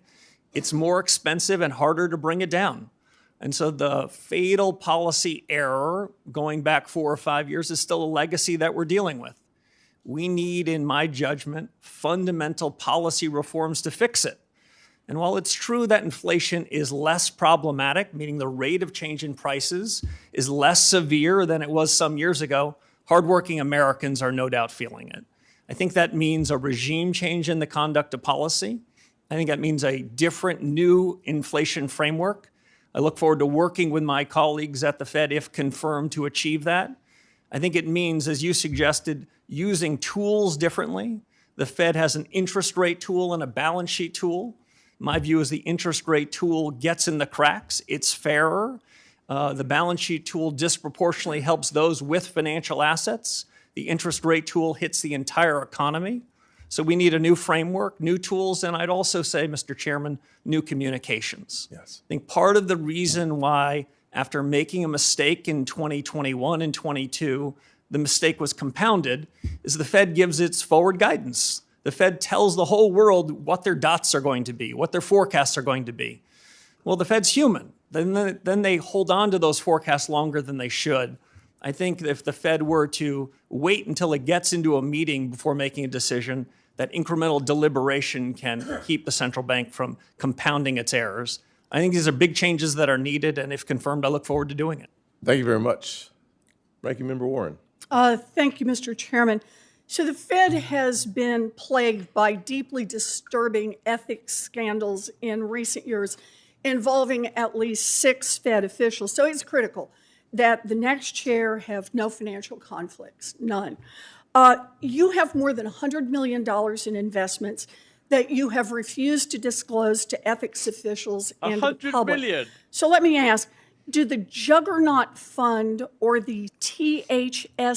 it's more expensive and harder to bring it down. And so the fatal policy error going back 4 or 5 years is still a legacy that we're dealing with. We need, in my judgment, fundamental policy reforms to fix it. And while it's true that inflation is less problematic, meaning the rate of change in prices is less severe than it was some years ago, hardworking Americans are no doubt feeling it. I think that means a regime change in the conduct of policy. I think that means a different new inflation framework. I look forward to working with my colleagues at the Fed, if confirmed, to achieve that. I think it means, as you suggested, using tools differently. The Fed has an interest rate tool and a balance sheet tool. My view is the interest rate tool gets in the cracks. It's fairer. The balance sheet tool disproportionately helps those with financial assets. The interest rate tool hits the entire economy. So we need a new framework, new tools, and I'd also say, Mr. Chairman, new communications. Yes. I think part of the reason why, after making a mistake in 2021 and 22, the mistake was compounded is the Fed gives its forward guidance. The Fed tells the whole world what their dots are going to be, what their forecasts are going to be. Well, the Fed's human. Then they hold on to those forecasts longer than they should. I think if the Fed were to wait until it gets into a meeting before making a decision, that incremental deliberation can keep the central bank from compounding its errors. I think these are big changes that are needed, and if confirmed, I look forward to doing it. Thank you very much. Ranking Member Warren. Thank you, Mr. Chairman. So the Fed has been plagued by deeply disturbing ethics scandals in recent years involving at least 6 Fed officials. So it's critical that the next chair have no financial conflicts, none. You have more than $100 million in investments that you have refused to disclose to ethics officials and the public. $100 million. So let me ask, do the Juggernaut Fund or the THSDFS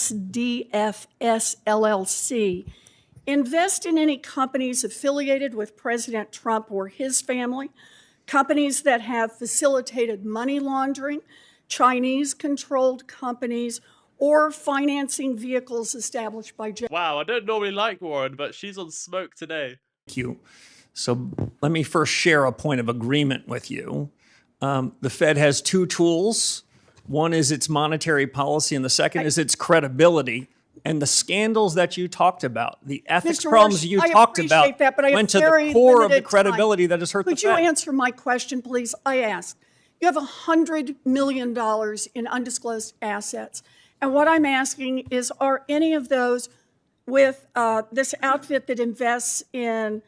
LLC invest in any companies affiliated with President Trump or his family, companies that have facilitated money laundering, Chinese-controlled companies, or financing vehicles established by Wow, I don't normally like Warren, but she's on smoke today. Thank you. So let me first share a point of agreement with you. The Fed has 2 tools. One is its monetary policy, and the second is its credibility. And the scandals that you talked about, the ethics Mr. problems Warsh, you I talked appreciate about, that, but I have went to very the core of the limited credibility that has hurt the Could you Fed. answer my question, please? I asked. You have $100 million in undisclosed assets. And what I'm asking is, are any of those with this outfit that invests in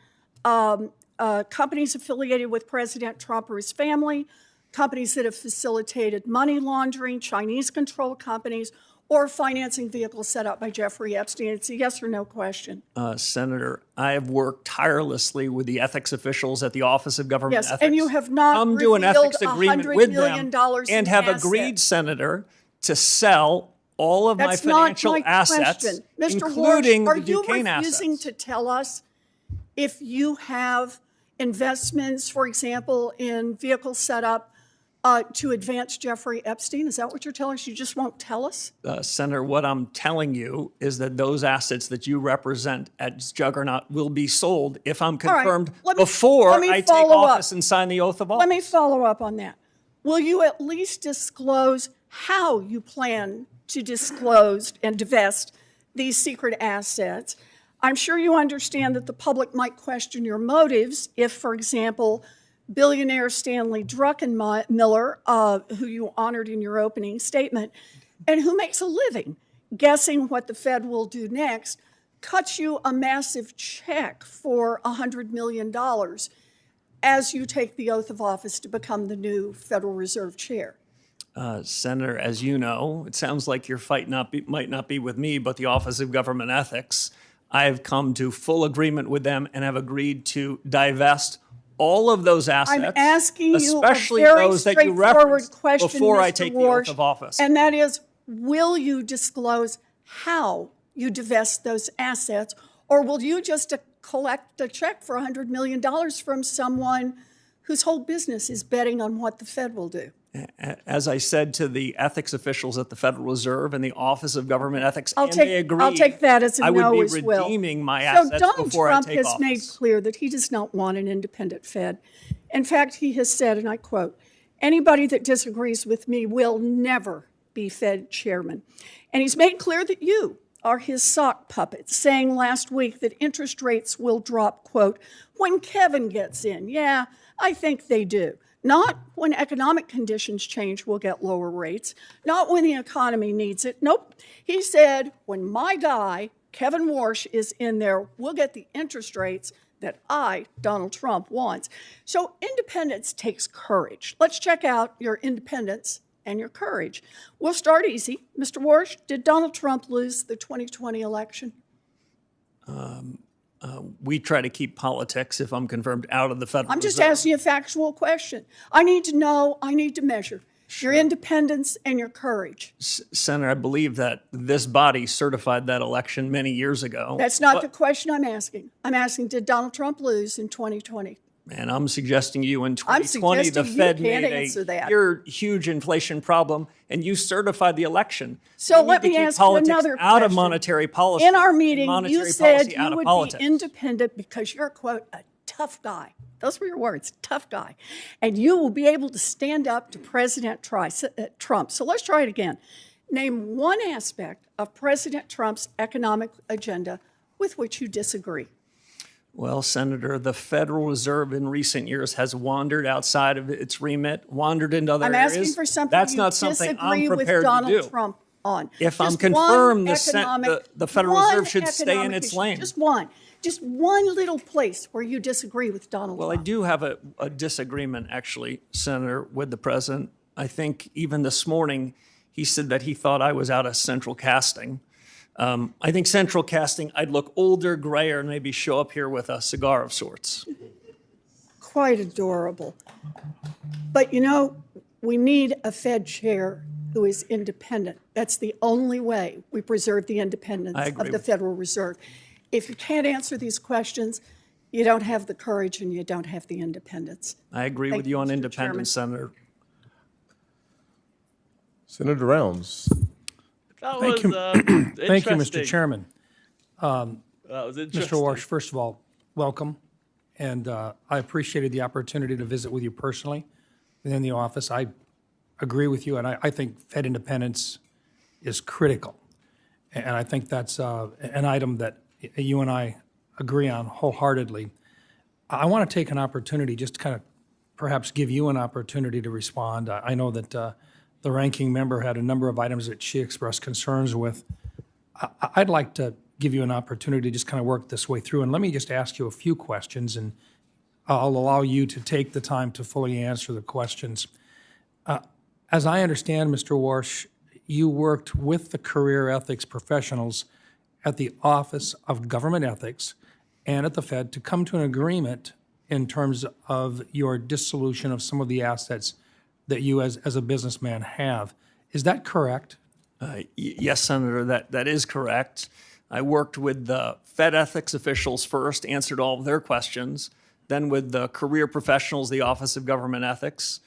companies affiliated with President Trump or his family, companies that have facilitated money laundering, Chinese-controlled companies, or financing vehicles set up by Jeffrey Epstein? It's a yes or no question. Senator, I have worked tirelessly with the ethics officials at the Office of Government Yes, Ethics. and you have not come to an ethics revealed agreement $100 with million them and have in agreed, assets. Senator, to sell all of That's my financial not my assets, question. Mr. including Warsh, are the you Duquesne refusing assets. to tell us if you have investments, for example, in vehicles set up to advance Jeffrey Epstein? Is that what you're telling us? You just won't tell us? Senator, what I'm telling you is that those assets that you represent as Juggernaut will be sold if I'm confirmed before I take office and sign the oath of office. Let me follow up on that. Will you at least disclose how you plan to disclose and divest these secret assets? I'm sure you understand that the public might question your motives if, for example, billionaire Stanley Druckenmiller, who you honored in your opening statement, and who makes a living guessing what the Fed will do next, cuts you a massive check for $100 million as you take the oath of office to become the new Federal Reserve Chair. Senator, as you know, it sounds like your fight might not be with me, but the Office of Government Ethics. I have come to full agreement with them and have agreed to divest all of those assets, I'm asking you especially a very those that you referenced question, before Mr. I take Warsh, the oath of office. And that is, will you disclose how you divest those assets, or will you just collect a check for $100 million from someone whose whole business is betting on what the Fed will do? As I said to the ethics officials at the Federal Reserve and the Office of Government Ethics, they agreed, I'll take that as a no as well. I would be redeeming my assets before I take office. Trump has made clear that he does not want an independent Fed. In fact, he has said, and I quote, "Anybody that disagrees with me will never be Fed chairman." And he's made clear that you are his sock puppet, saying last week that interest rates will drop, quote, "when Kevin gets in." Yeah, I think they do. Not when economic conditions change, we'll get lower rates. Not when the economy needs it. Nope. He said, when my guy, Kevin Warsh, is in there, we'll get the interest rates that I, Donald Trump, wants. So independence takes courage. Let's check out your independence and your courage. We'll start easy. Mr. Warsh, did Donald Trump lose the 2020 election? We try to keep politics, if I'm confirmed, out of the Federal I'm just Reserve. asking you a factual question. I need to know, I need to measure your independence and your courage. Senator, I believe that this body certified that election many years ago. That's not the question I'm asking. I'm asking, did Donald Trump lose in 2020? And I'm suggesting you in 2020, the Fed made a huge inflation problem, and you certified the election. So let me ask you another question. Out of monetary policy. In our meeting, you said you would be independent because you're, quote, a tough guy. Those were your words, tough guy. And you will be able to stand up to President Trump. So let's try it again. Name one aspect of President Trump's economic agenda with which you disagree. Well, Senator, the Federal Reserve in recent years has wandered outside of its remit, wandered into other areas. I'm asking for something That's you not something I'm disagree with prepared to Donald do. Trump on. If I'm Just confirmed, one the Federal Reserve should stay in economic its issue. lane. Just one little place where you disagree with Donald Well, Trump. I do have a disagreement, actually, Senator, with the president. I think even this morning, he said that he thought I was out of central casting. I think central casting, I'd look older, grayer, and maybe show up here with a cigar of sorts. Quite adorable. But you know, we need a Fed chair who is independent. That's the only way we preserve the independence of the Federal Reserve. If you can't answer these questions, you don't have the courage and you don't have the independence. I agree with you on independence, Senator. Senator Rounds. Thank you, Mr. Chairman. That was interesting. Mr. Warsh, first of all, welcome. And I appreciated the opportunity to visit with you personally within the office. I agree with you, and I think Fed independence is critical. And I think that's an item that you and I agree on wholeheartedly. I want to take an opportunity just to kind of perhaps give you an opportunity to respond. I know that the ranking member had a number of items that she expressed concerns with. I'd like to give you an opportunity to just kind of work this way through. And let me just ask you a few questions, and I'll allow you to take the time to fully answer the questions. As I understand, Mr. Warsh, you worked with the career ethics professionals at the Office of Government Ethics and at the Fed to come to an agreement in terms of your dissolution of some of the assets that you as a businessman have. Is that correct? Yes, Senator, that is correct. I worked with the Fed ethics officials first, answered all of their questions, then with the career professionals, the Office of Government Ethics.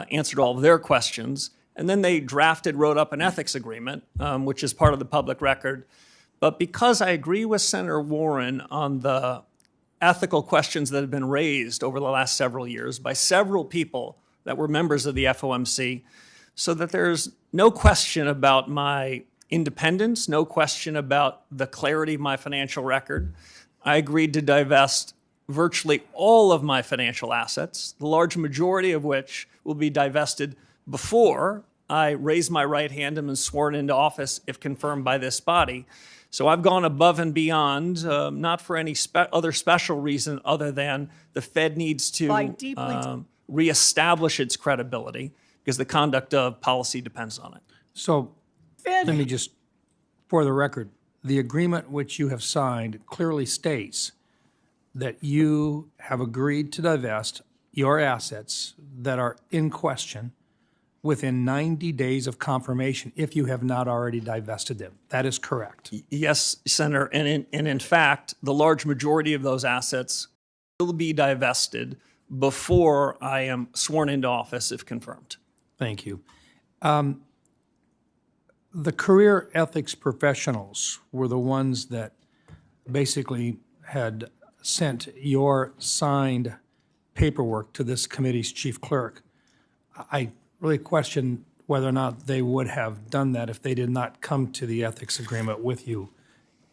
answered all of their questions. And then they wrote up an ethics agreement, which is part of the public record. But because I agree with Senator Warren on the ethical questions that have been raised over the last several years by several people that were members of the FOMC, so that there's no question about my independence, no question about the clarity of my financial record, I agreed to divest virtually all of my financial assets, the large majority of which will be divested before I raise my right hand and am sworn into office if confirmed by this body. So I've gone above and beyond, not for any other special reason other than the Fed needs to reestablish its credibility because the conduct of policy depends on it. So let me just, for the record, the agreement which you have signed clearly states that you have agreed to divest your assets that are in question within 90 days of confirmation if you have not already divested them. That is correct. Yes, Senator, and in fact, the large majority of those assets will be divested before I am sworn into office if confirmed. Thank you. The career ethics professionals were the ones that basically had sent your signed paperwork to this committee's chief clerk. I really question whether or not they would have done that if they did not come to the ethics agreement with you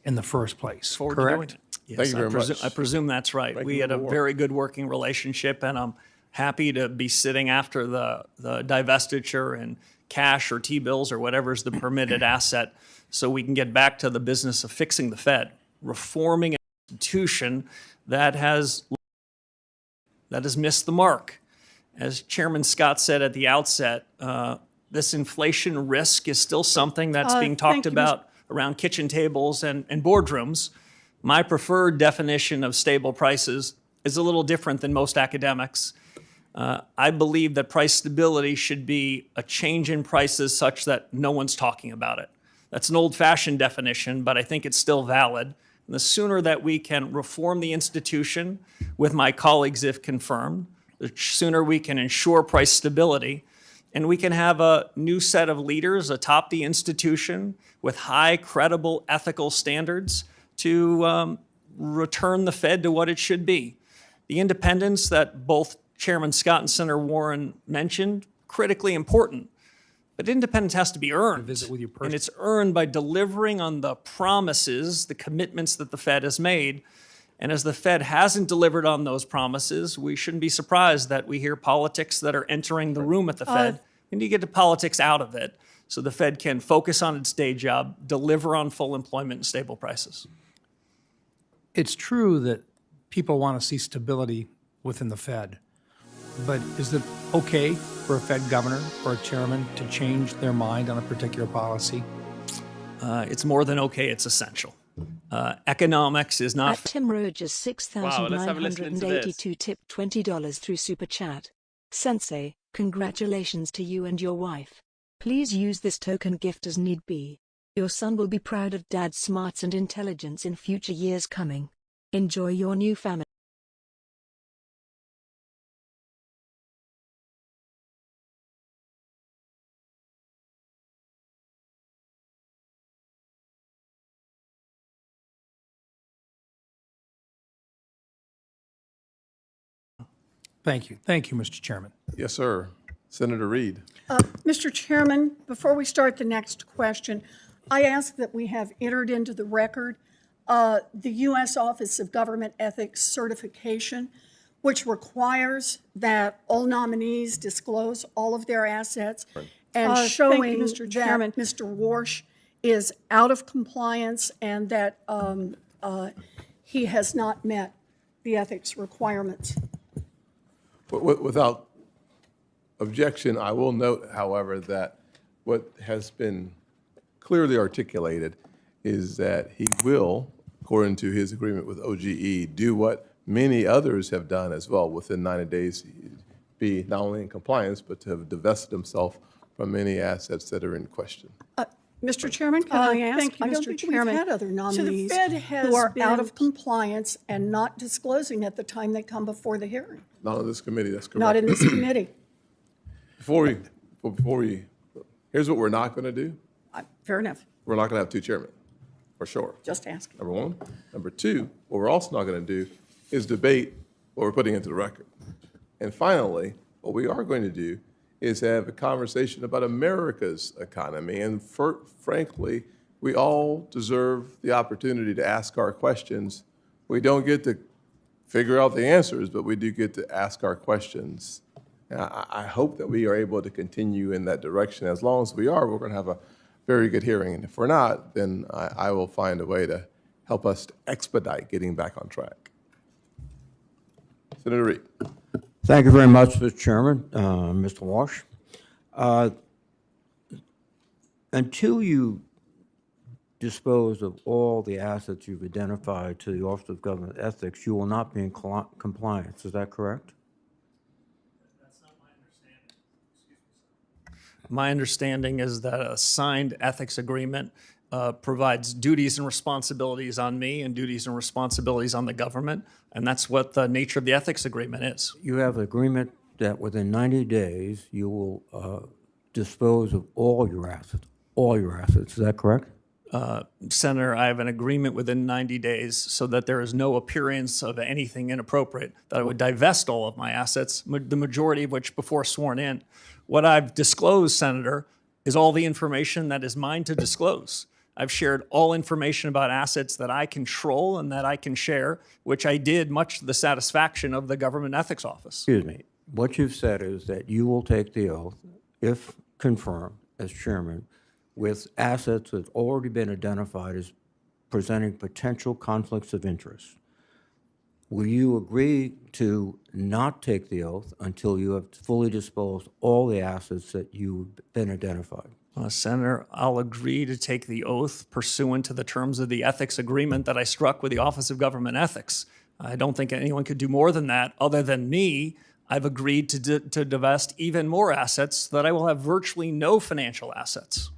in the first place, correct? Yes, Thank you very much. I presume that's right. We had a very good working relationship, and I'm happy to be sitting after the divestiture and cash or T-bills or whatever is the permitted asset so we can get back to the business of fixing the Fed, reforming an institution that has missed the mark. As Chairman Scott said at the outset, this inflation risk is still something that's being talked about around kitchen tables and boardrooms. My preferred definition of stable prices is a little different than most academics. I believe that price stability should be a change in prices such that no one's talking about it. That's an old-fashioned definition, but I think it's still valid. And the sooner that we can reform the institution with my colleagues if confirmed, the sooner we can ensure price stability, and we can have a new set of leaders atop the institution with high, credible, ethical standards to return the Fed to what it should be. The independence that both Chairman Scott and Senator Warren mentioned, critically important. But independence has to be earned, and it's earned by delivering on the promises, the commitments that the Fed has made. And as the Fed hasn't delivered on those promises, we shouldn't be surprised that we hear politics that are entering the room at the Fed. We need to get the politics out of it so the Fed can focus on its day job, deliver on full employment and stable prices. It's true that people want to see stability within the Fed, but is it okay for a Fed governor or a chairman to change their mind on a particular policy? It's more than okay, it's essential. Economics is not... At Tim Rogers, 6,982 tipped $20 through Super Chat. Sensei, congratulations to you and your wife. Please use this token gift as need be. Your son will be proud of Dad's smarts and intelligence in future years coming. Enjoy your new family. Thank you. Thank you, Mr. Chairman. Yes, sir. Senator Reid. Mr. Chairman, before we start the next question, I ask that we have entered into the record the U.S. Office of Government Ethics certification, which requires that all nominees disclose all of their assets and showing Mr. Chairman, Mr. Warsh is out of compliance and that he has not met the ethics requirements. Without objection, I will note, however, that what has been clearly articulated is that he will, according to his agreement with OGE, do what many others have done as well within 90 days, be not only in compliance, but to have divested himself from any assets that are in question. Mr. Chairman, can I ask? Thank you, Mr. Chairman. We've had other nominees So the Fed has who are been out of compliance and not disclosing at the time they come before the hearing. Not on this committee, that's correct. Not in this committee. Before we, here's what we're not going to do. Fair enough. We're not going to have two chairmen, for sure. Just asking. Number one. Number two, what we're also not going to do is debate what we're putting into the record. And finally, what we are going to do is have a conversation about America's economy. And frankly, we all deserve the opportunity to ask our questions. We don't get to figure out the answers, but we do get to ask our questions. And I hope that we are able to continue in that direction. As long as we are, we're going to have a very good hearing. And if we're not, then I will find a way to help us to expedite getting back on track. Senator Reid. Thank you very much, Mr. Chairman, Mr. Warsh. Until you dispose of all the assets you've identified to the Office of Government Ethics, you will not be in compliance. Is that correct? That's not my understanding. Excuse me, sir. My understanding is that a signed ethics agreement provides duties and responsibilities on me and duties and responsibilities on the government, and that's what the nature of the ethics agreement is. You have an agreement that within 90 days you will dispose of all your assets. All your assets. Is that correct? Senator, I have an agreement within 90 days so that there is no appearance of anything inappropriate, that I would divest all of my assets, the majority of which before sworn in. What I've disclosed, Senator, is all the information that is mine to disclose. I've shared all information about assets that I control and that I can share, which I did much to the satisfaction of the Government Ethics Office. Excuse me. What you've said is that you will take the oath, if confirmed as chairman, with assets that have already been identified as presenting potential conflicts of interest. Will you agree to not take the oath until you have fully disposed all the assets that you've been identified? Senator, I'll agree to take the oath pursuant to the terms of the ethics agreement that I struck with the Office of Government Ethics. I don't think anyone could do more than that other than me. I've agreed to divest even more assets so that I will have virtually no financial assets.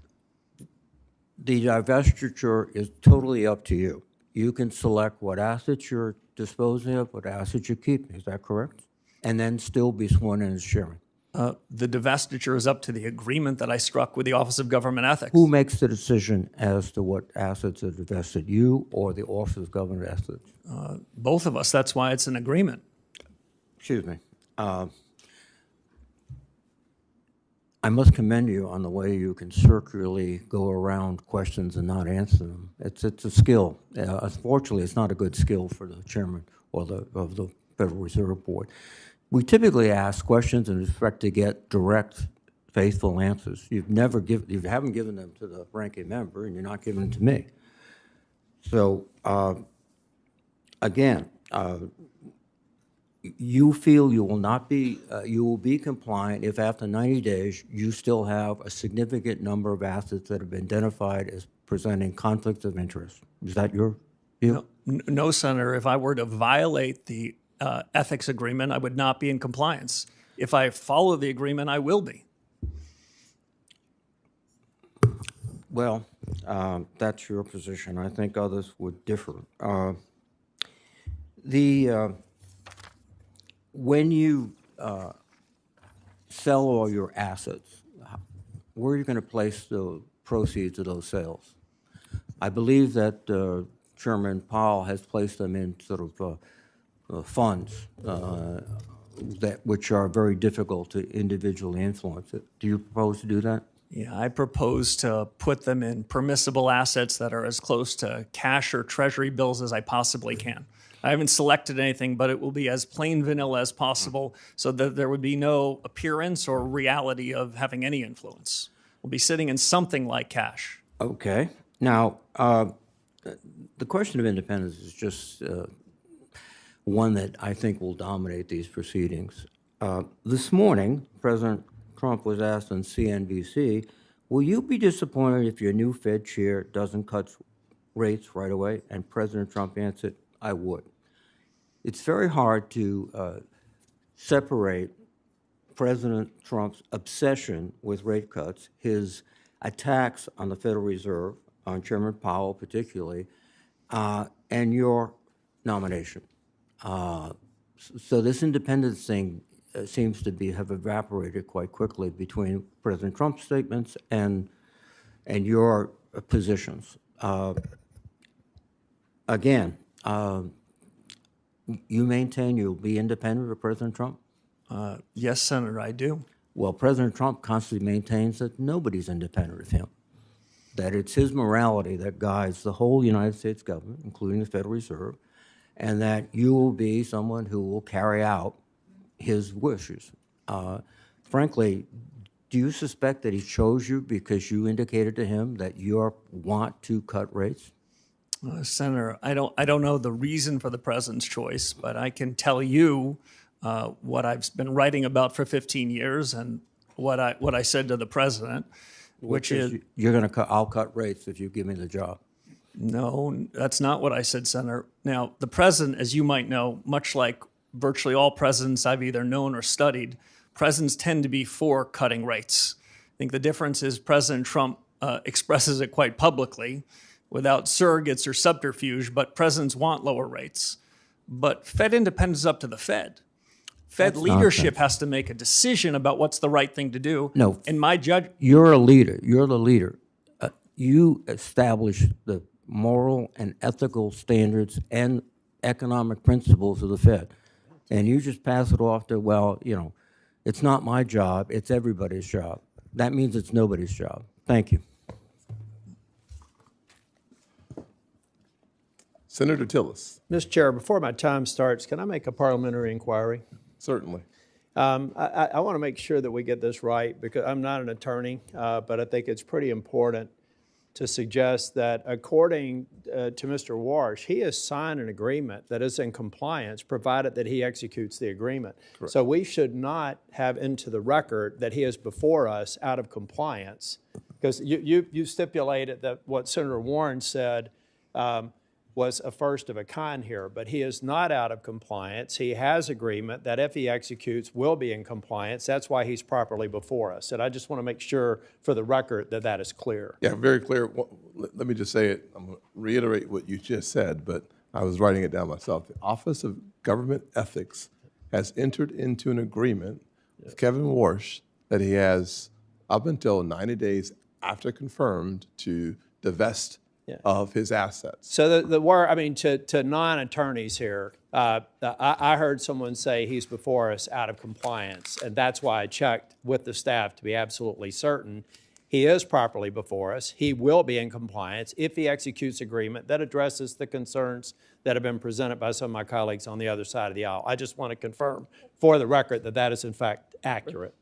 The divestiture is totally up to you. You can select what assets you're disposing of, what assets you keep. Is that correct? And then still be sworn in as chairman. The divestiture is up to the agreement that I struck with the Office of Government Ethics. Who makes the decision as to what assets are divested, you or the Office of Government Ethics? Both of us. That's why it's an agreement. Excuse me. I must commend you on the way you can circularly go around questions and not answer them. It's a skill. Unfortunately, it's not a good skill for the chairman or of the Federal Reserve Board. We typically ask questions and expect to get direct, faithful answers. You haven't given them to the ranking member, and you're not giving them to me. So, again, you feel you will not be, you will be compliant if after 90 days you still have a significant number of assets that have been identified as presenting conflicts of interest. Is that your view? No, Senator. If I were to violate the ethics agreement, I would not be in compliance. If I follow the agreement, I will be. Well, that's your position. I think others would differ. When you sell all your assets, where are you going to place the proceeds of those sales? I believe that Chairman Powell has placed them in sort of funds which are very difficult to individually influence. Do you propose to do that? Yeah, I propose to put them in permissible assets that are as close to cash or treasury bills as I possibly can. I haven't selected anything, but it will be as plain vanilla as possible so that there would be no appearance or reality of having any influence. We'll be sitting in something like cash. Okay. Now, the question of independence is just one that I think will dominate these proceedings. This morning, President Trump was asked on CNBC, will you be disappointed if your new Fed chair doesn't cut rates right away? And President Trump answered, I would. It's very hard to separate President Trump's obsession with rate cuts, his attacks on the Federal Reserve, on Chairman Powell particularly, and your nomination. So this independence thing seems to have evaporated quite quickly between President Trump's statements and your positions. Again, you maintain you'll be independent of President Trump? Yes, Senator, I do. Well, President Trump constantly maintains that nobody's independent of him, that it's his morality that guides the whole United States government, including the Federal Reserve, and that you will be someone who will carry out his wishes. Frankly, do you suspect that he chose you because you indicated to him that you want to cut rates? Senator, I don't know the reason for the president's choice, but I can tell you what I've been writing about for 15 years and what I said to the president, which is you're going to cut. I'll cut rates if you give me the job. No, that's not what I said, Senator. Now, the president, as you might know, much like virtually all presidents I've either known or studied, presidents tend to be for cutting rates. I think the difference is President Trump expresses it quite publicly without surrogates or subterfuge, but presidents want lower rates. But Fed independence is up to the Fed. Fed leadership has to make a decision about what's the right thing to do. No. In my judgment, You're a leader. You're the leader. You establish the moral and ethical standards and economic principles of the Fed. And you just pass it off to, well, you know, it's not my job, it's everybody's job. That means it's nobody's job. Thank you. Senator Tillis. Mr. Chair, before my time starts, can I make a parliamentary inquiry? Certainly. I want to make sure that we get this right because I'm not an attorney, but I think it's pretty important to suggest that according to Mr. Warsh, he has signed an agreement that is in compliance provided that he executes the agreement. Correct. So we should not have into the record that he is before us out of compliance because you stipulated that what Senator Warren said was a first of a kind here, but he is not out of compliance. He has agreement that if he executes, will be in compliance. That's why he's properly before us. And I just want to make sure for the record that that is clear. Yeah, very clear. Let me just say it. I'm going to reiterate what you just said, but I was writing it down myself. The Office of Government Ethics has entered into an agreement with Kevin Warsh that he has up until 90 days after confirmed to divest of his assets. So the word, I mean, to non-attorneys here, I heard someone say he's before us out of compliance, and that's why I checked with the staff to be absolutely certain. He is properly before us. He will be in compliance if he executes agreement that addresses the concerns that have been presented by some of my colleagues on the other side of the aisle. I just want to confirm for the record that that is in fact accurate.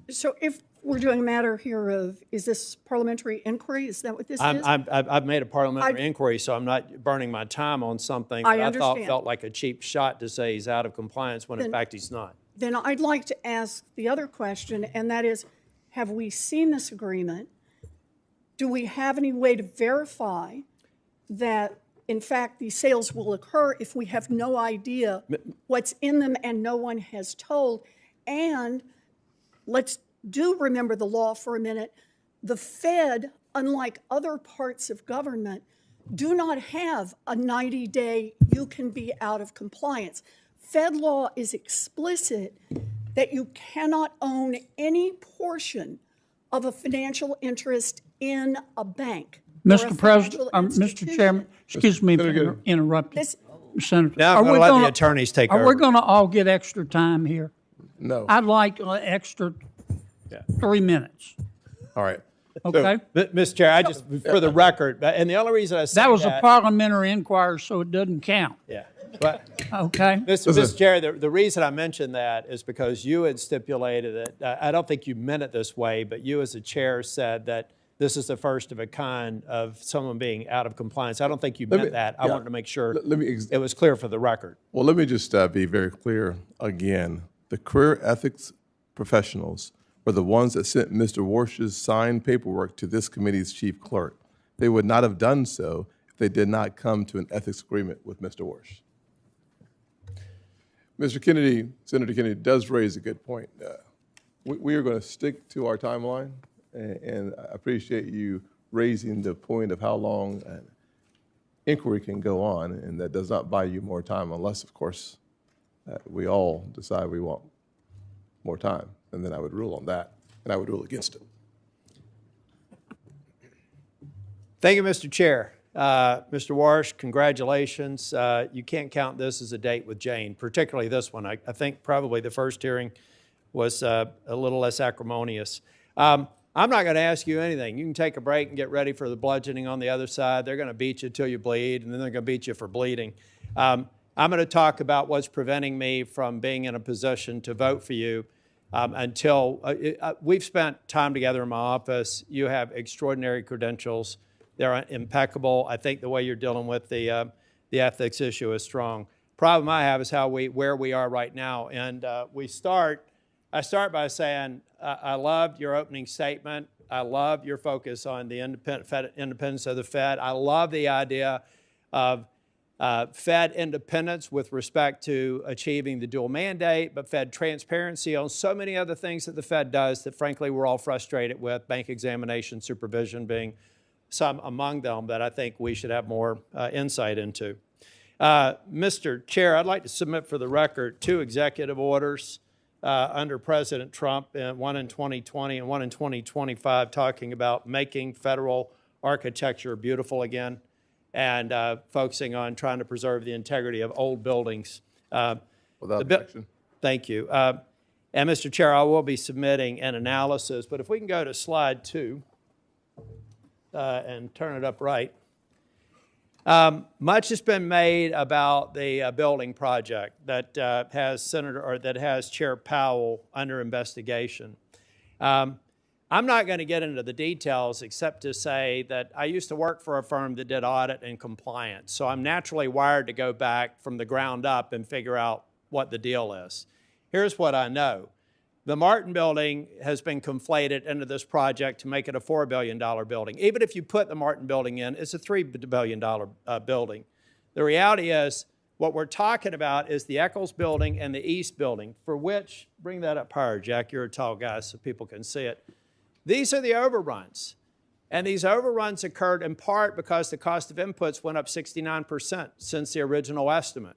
So if we're doing a matter here of, is this parliamentary inquiry? Is that what this is? I've made a parliamentary inquiry, so I'm not burning my time on something that I thought felt like a cheap shot to say he's out of compliance when in fact he's not. Then I'd like to ask the other question, and that is, have we seen this agreement? Do we have any way to verify that, in fact, these sales will occur if we have no idea what's in them and no one has told? And let's remember the law for a minute. The Fed, unlike other parts of government, do not have a 90-day you can be out of compliance. Fed law is explicit that you cannot own any portion of a financial interest in a bank. Mr. President, Mr. Chairman, excuse me for interrupting. Senator, now I'm going to let the attorneys take over. Are we going to all get extra time here? No. I'd like extra 3 minutes. All right. Okay. So, Mr. Chair, I just, for the record, and the only reason I say that was a parliamentary inquiry, so it doesn't count. Yeah. But, okay. Mr. Chair, the reason I mentioned that is because you had stipulated it. I don't think you meant it this way, but you as a chair said that this is the first of a kind of someone being out of compliance. I don't think you meant that. I wanted to make sure it was clear for the record. Well, let me just be very clear again. The career ethics professionals were the ones that sent Mr. Warsh's signed paperwork to this committee's chief clerk. They would not have done so if they did not come to an ethics agreement with Mr. Warsh. Mr. Kennedy, Senator Kennedy does raise a good point. We are going to stick to our timeline, and I appreciate you raising the point of how long an inquiry can go on, and that does not buy you more time unless, of course, we all decide we want more time, and then I would rule on that, and I would rule against it. Thank you, Mr. Chair. Mr. Warsh, congratulations. You can't count this as a date with Jane, particularly this one. I think probably the first hearing was a little less acrimonious. I'm not going to ask you anything. You can take a break and get ready for the bludgeoning on the other side. They're going to beat you till you bleed, and then they're going to beat you for bleeding. I'm going to talk about what's preventing me from being in a position to vote for you until we've spent time together in my office. You have extraordinary credentials. They're impeccable. I think the way you're dealing with the ethics issue is strong. Problem I have is where we are right now. And I start by saying I loved your opening statement. I love your focus on the independence of the Fed. I love the idea of Fed independence with respect to achieving the dual mandate, but Fed transparency on so many other things that the Fed does that, frankly, we're all frustrated with, bank examination, supervision being some among them that I think we should have more insight into. Mr. Chair, I'd like to submit for the record 2 executive orders under President Trump, one in 2020 and one in 2025, talking about making federal architecture beautiful again and focusing on trying to preserve the integrity of old buildings. Without objection. Thank you. And Mr. Chair, I will be submitting an analysis, but if we can go to slide 2. And turn it up right. Much has been made about the building project that has Chair Powell under investigation. I'm not going to get into the details except to say that I used to work for a firm that did audit and compliance, so I'm naturally wired to go back from the ground up and figure out what the deal is. Here's what I know. The Martyn building has been conflated into this project to make it a $4 billion building. Even if you put the Martyn building in, it's a $3 billion building. The reality is, what we're talking about is the Eccles building and the East building, for which, bring that up higher, Jack, you're a tall guy so people can see it. These are the overruns. And these overruns occurred in part because the cost of inputs went up 69% since the original estimate.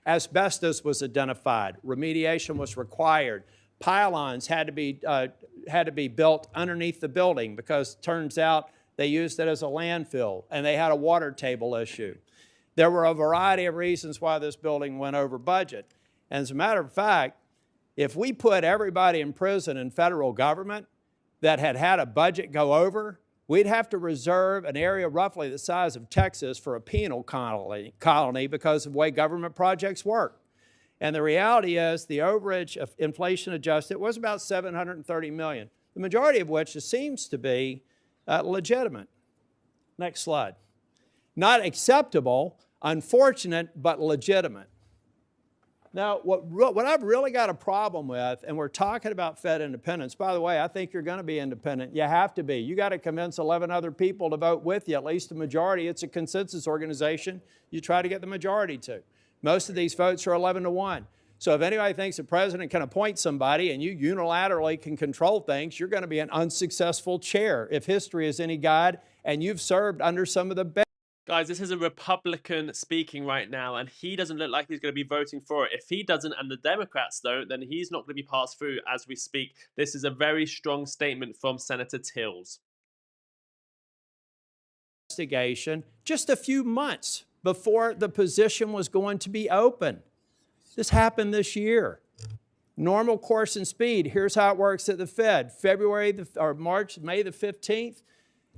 Asbestos was identified. Remediation was required. Pylons had to be built underneath the building because it turns out they used it as a landfill and they had a water table issue. There were a variety of reasons why this building went over budget. And as a matter of fact, if we put everybody in prison in federal government that had a budget go over, we'd have to reserve an area roughly the size of Texas for a penal colony because of the way government projects work. And the reality is the overage of inflation adjusted was about $730 million, the majority of which seems to be legitimate. Next slide. Not acceptable, unfortunate, but legitimate. Now, what I've really got a problem with, and we're talking about Fed independence. By the way, I think you're going to be independent. You have to be. You got to convince 11 other people to vote with you, at least a majority. It's a consensus organization. You try to get the majority to. Most of these votes are 11-1. So if anybody thinks the president can appoint somebody and you unilaterally can control things, you're going to be an unsuccessful chair if history is any guide and you've served under some of the best. Guys, this is a Republican speaking right now, and he doesn't look like he's going to be voting for it. If he doesn't and the Democrats don't, then he's not going to be passed through as we speak. This is a very strong statement from Senator Tillis. Investigation just a few months before the position was going to be open. This happened this year. Normal course and speed. Here's how it works at the Fed. May the 15th,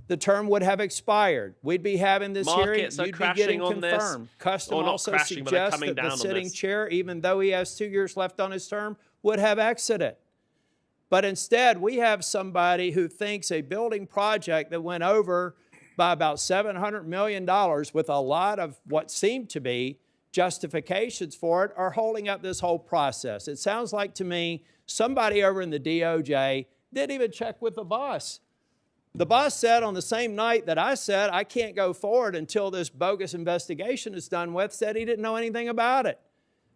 the term would have expired. We'd be having this hearing. You'd be getting confirmed. Custom also suggests that the sitting chair, even though he has 2 years left on his term, would have exited. But instead, we have somebody who thinks a building project that went over by about $700 million with a lot of what seemed to be justifications for it are holding up this whole process. It sounds like to me somebody over in the DOJ didn't even check with the boss. The boss said on the same night that I said I can't go forward until this bogus investigation is done with, said he didn't know anything about it.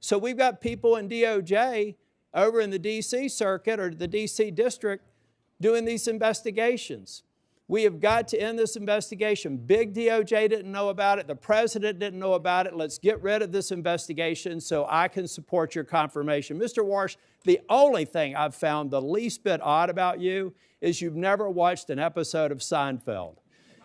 So we've got people in DOJ over in the D.C. circuit or the D.C. district doing these investigations. We have got to end this investigation. Big DOJ didn't know about it. The president didn't know about it. Let's get rid of this investigation so I can support your confirmation. Mr. Warsh, the only thing I've found the least bit odd about you is you've never watched an episode of Seinfeld.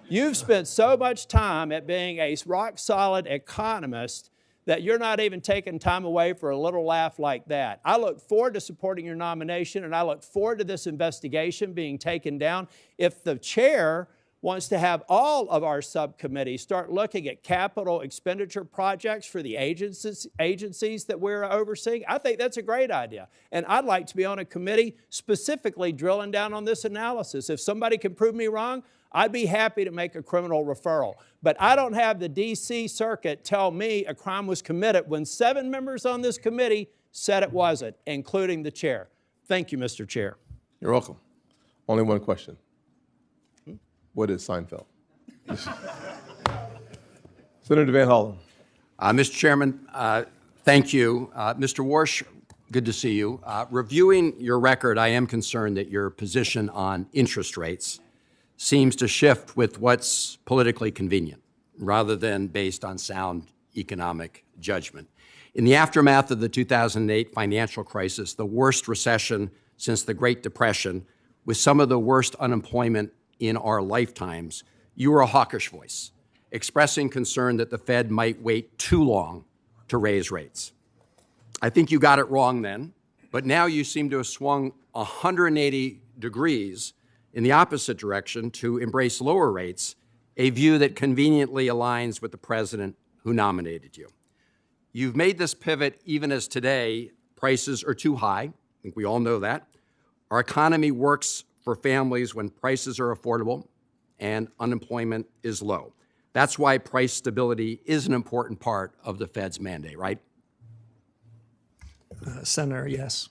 You've spent so much time at being a rock-solid economist that you're not even taking time away for a little laugh like that. I look forward to supporting your nomination, and I look forward to this investigation being taken down. If the chair wants to have all of our subcommittees start looking at capital expenditure projects for the agencies that we're overseeing, I think that's a great idea. And I'd like to be on a committee specifically drilling down on this analysis. If somebody can prove me wrong, I'd be happy to make a criminal referral. But I don't have the D.C. Circuit tell me a crime was committed when 7 members on this committee said it wasn't, including the chair. Thank you, Mr. Chair. You're welcome. Only one question. What is Seinfeld? Senator Van Hollen. Mr. Chairman, thank you. Mr. Warsh, good to see you. Reviewing your record, I am concerned that your position on interest rates seems to shift with what's politically convenient rather than based on sound economic judgment. In the aftermath of the 2008 financial crisis, the worst recession since the Great Depression, with some of the worst unemployment in our lifetimes, you were a hawkish voice, expressing concern that the Fed might wait too long to raise rates. I think you got it wrong then, but now you seem to have swung 180 degrees in the opposite direction to embrace lower rates, a view that conveniently aligns with the president who nominated you. You've made this pivot even as today prices are too high. I think we all know that. Our economy works for families when prices are affordable and unemployment is low. That's why price stability is an important part of the Fed's mandate, right? Senator, yes.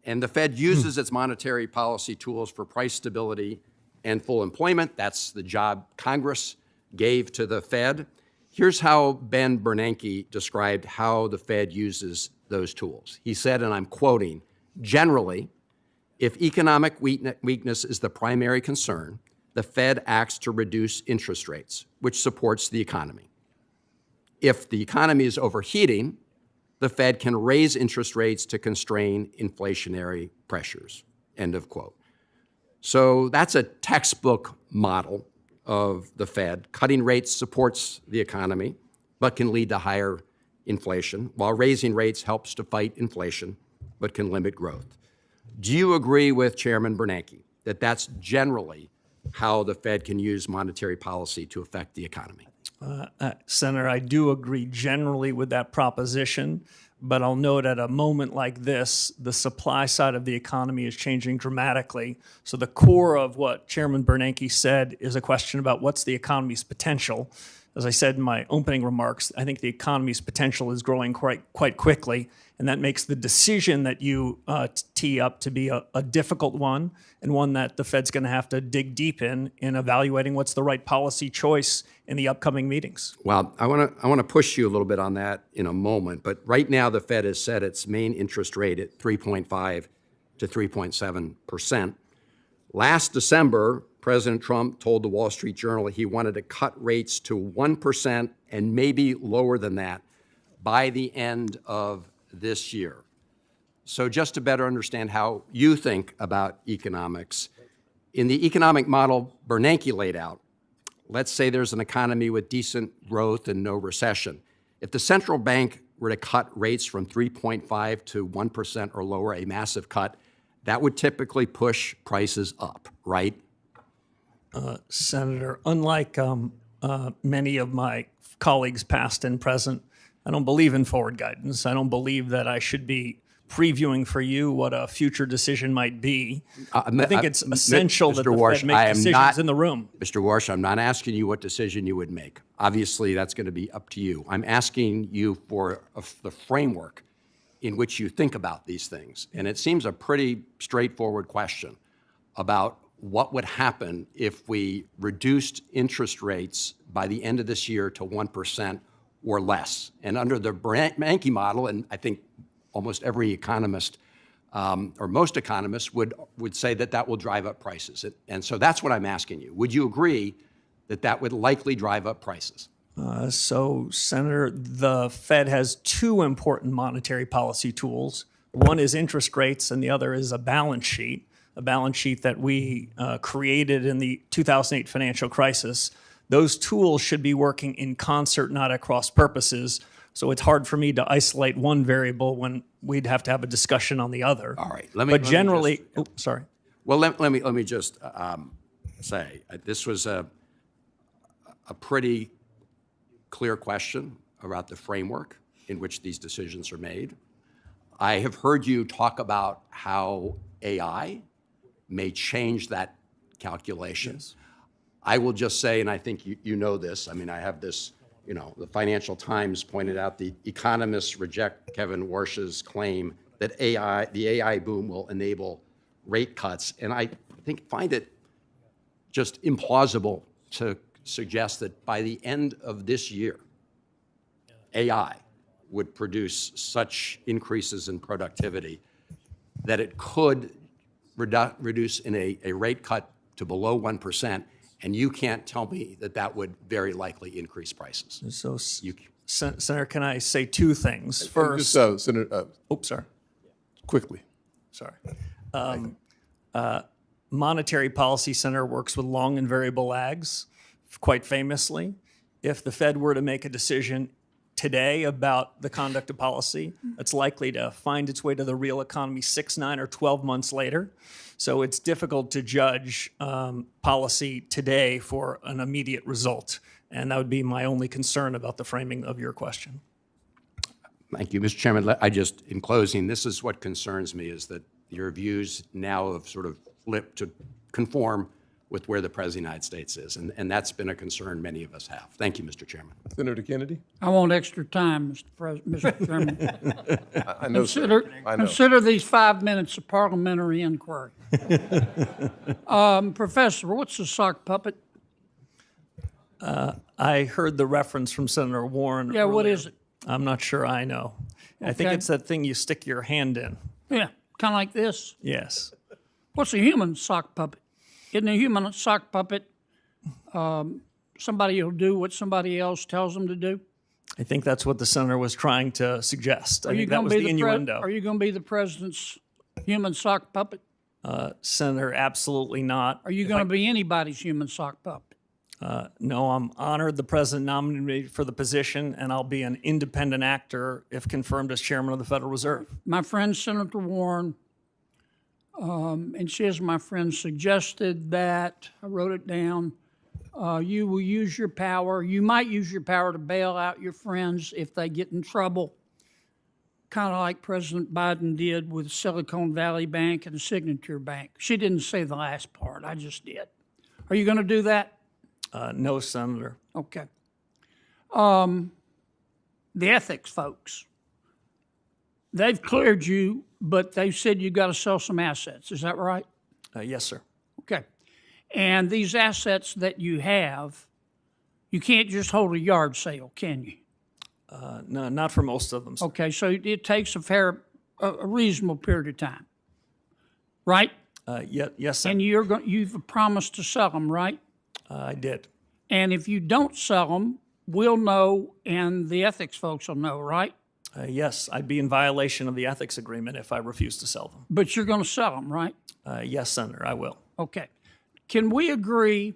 And the Fed uses its monetary policy tools for price stability and full employment. That's the job Congress gave to the Fed. Here's how Ben Bernanke described how the Fed uses those tools. He said, and I'm quoting, "Generally, if economic weakness is the primary concern, the Fed acts to reduce interest rates, which supports the economy. If the economy is overheating, the Fed can raise interest rates to constrain inflationary pressures," end of quote. So that's a textbook model of the Fed. Cutting rates supports the economy, but can lead to higher inflation, while raising rates helps to fight inflation, but can limit growth. Do you agree with Chairman Bernanke that that's generally how the Fed can use monetary policy to affect the economy? Senator, I do agree generally with that proposition, but I'll note at a moment like this, the supply side of the economy is changing dramatically. So the core of what Chairman Bernanke said is a question about what's the economy's potential. As I said in my opening remarks, I think the economy's potential is growing quite quickly, and that makes the decision that you tee up to be a difficult one, and one that the Fed's going to have to dig deep in evaluating what's the right policy choice in the upcoming meetings. Well, I want to push you a little bit on that in a moment, but right now the Fed has set its main interest rate at 3.5 to 3.7%. Last December, President Trump told the Wall Street Journal he wanted to cut rates to 1% and maybe lower than that by the end of this year. So just to better understand how you think about economics, in the economic model Bernanke laid out, let's say there's an economy with decent growth and no recession. If the central bank were to cut rates from 3.5 to 1% or lower, a massive cut, that would typically push prices up, right? Senator, unlike many of my colleagues past and present, I don't believe in forward guidance. I don't believe that I should be previewing for you what a future decision might be. I think it's essential that the Fed make decisions in the room. Mr. Warsh, I'm not asking you what decision you would make. Obviously, that's going to be up to you. I'm asking you for the framework in which you think about these things. And it seems a pretty straightforward question about what would happen if we reduced interest rates by the end of this year to 1% or less. And under the Bernanke model, and I think almost every economist or most economists would say that that will drive up prices. And so that's what I'm asking you. Would you agree that that would likely drive up prices? So, Senator, the Fed has two important monetary policy tools. One is interest rates, and the other is a balance sheet that we created in the 2008 financial crisis. Those tools should be working in concert, not at cross purposes. So it's hard for me to isolate one variable when we'd have to have a discussion on the other. All right. Sorry. Well, let me just say this was a pretty clear question about the framework in which these decisions are made. I have heard you talk about how AI may change that calculation. Yes. I will just say, and I think you know this, I mean, I have this, the Financial Times pointed out the economists reject Kevin Warsh's claim that the AI boom will enable rate cuts. And I find it just implausible to suggest that by the end of this year, AI would produce such increases in productivity that it could reduce in a rate cut to below 1%, and you can't tell me that that would very likely increase prices. So, Senator, can I say two things? First, Senator. Sorry. Quickly. Sorry. Monetary Policy Center works with long and variable lags. Quite famously, if the Fed were to make a decision today about the conduct of policy, it's likely to find its way to the real economy 6, 9, or 12 months later. So it's difficult to judge policy today for an immediate result. And that would be my only concern about the framing of your question. Thank you, Mr. Chairman. In closing, this is what concerns me, is that your views now have sort of flipped to conform with where the President of the United States is. And that's been a concern many of us have. Thank you, Mr. Chairman. Senator Kennedy? I want extra time, Mr. Chairman. I know, Consider these 5 minutes a parliamentary inquiry. Professor, what's a sock puppet? I heard the reference from Senator Warren earlier. What is it? I'm not sure I know. Okay. I think it's that thing you stick your hand in. Yeah, kind of like this? Yes. What's a human sock puppet? Isn't a human sock puppet somebody who'll do what somebody else tells them to do? I think that's what the senator was trying to suggest. I think that was the innuendo. Are you going to be the president's human sock puppet? Senator, absolutely not. Are you going to be anybody's human sock puppet? No, I'm honored the president nominated me for the position, and I'll be an independent actor if confirmed as chairman of the Federal Reserve. My friend Senator Warren, and she, as my friend, suggested that, I wrote it down, you will use your power, you might use your power to bail out your friends if they get in trouble, kind of like President Biden did with Silicon Valley Bank and Signature Bank. She didn't say the last part, I just did. Are you going to do that? No, Senator. Okay. The ethics folks, they've cleared you, but they've said you've got to sell some assets. Is that right? Yes, sir. Okay. And these assets that you have, you can't just hold a yard sale, can you? No, not for most of them, sir. Okay, so it takes a reasonable period of time, right? Yes, sir. And you've promised to sell them, right? I did. And if you don't sell them, we'll know, and the ethics folks will know, right? Yes, I'd be in violation of the ethics agreement if I refuse to sell them. But you're going to sell them, right? Yes, Senator, I will. Okay. Can we agree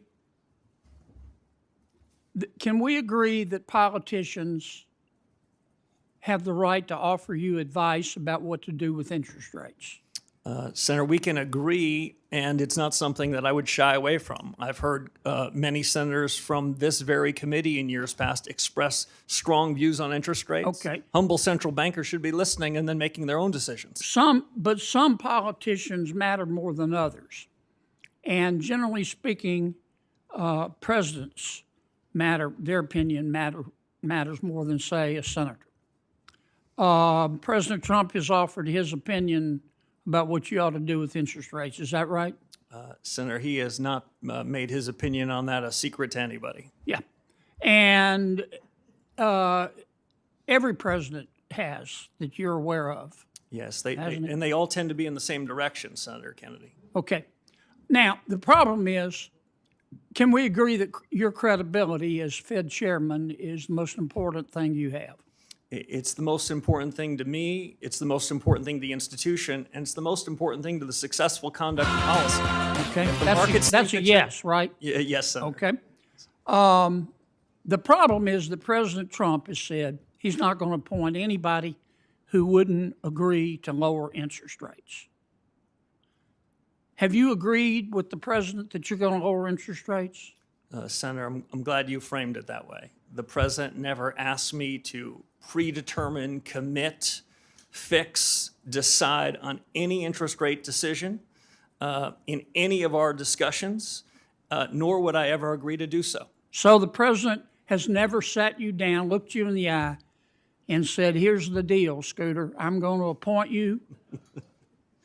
that politicians have the right to offer you advice about what to do with interest rates? Senator, we can agree, and it's not something that I would shy away from. I've heard many senators from this very committee in years past express strong views on interest rates. Okay. Humble central bankers should be listening and then making their own decisions. But some politicians matter more than others. And generally speaking, presidents matter, their opinion matters more than, say, a senator. President Trump has offered his opinion about what you ought to do with interest rates. Is that right? Senator, he has not made his opinion on that a secret to anybody. Yeah. And every president has, that you're aware of. Yes, and they all tend to be in the same direction, Senator Kennedy. Okay. Now, the problem is, can we agree that your credibility as Fed chairman is the most important thing you have? It's the most important thing to me, it's the most important thing to the institution, and it's the most important thing to the successful conduct of policy. Okay, that's a yes, right? Yes, Senator. Okay. The problem is that President Trump has said he's not going to appoint anybody who wouldn't agree to lower interest rates. Have you agreed with the president that you're going to lower interest rates? Senator, I'm glad you framed it that way. The president never asked me to predetermine, commit, fix, decide on any interest rate decision in any of our discussions, nor would I ever agree to do so. So the president has never sat you down, looked you in the eye, and said, here's the deal, Scooter, I'm going to appoint you,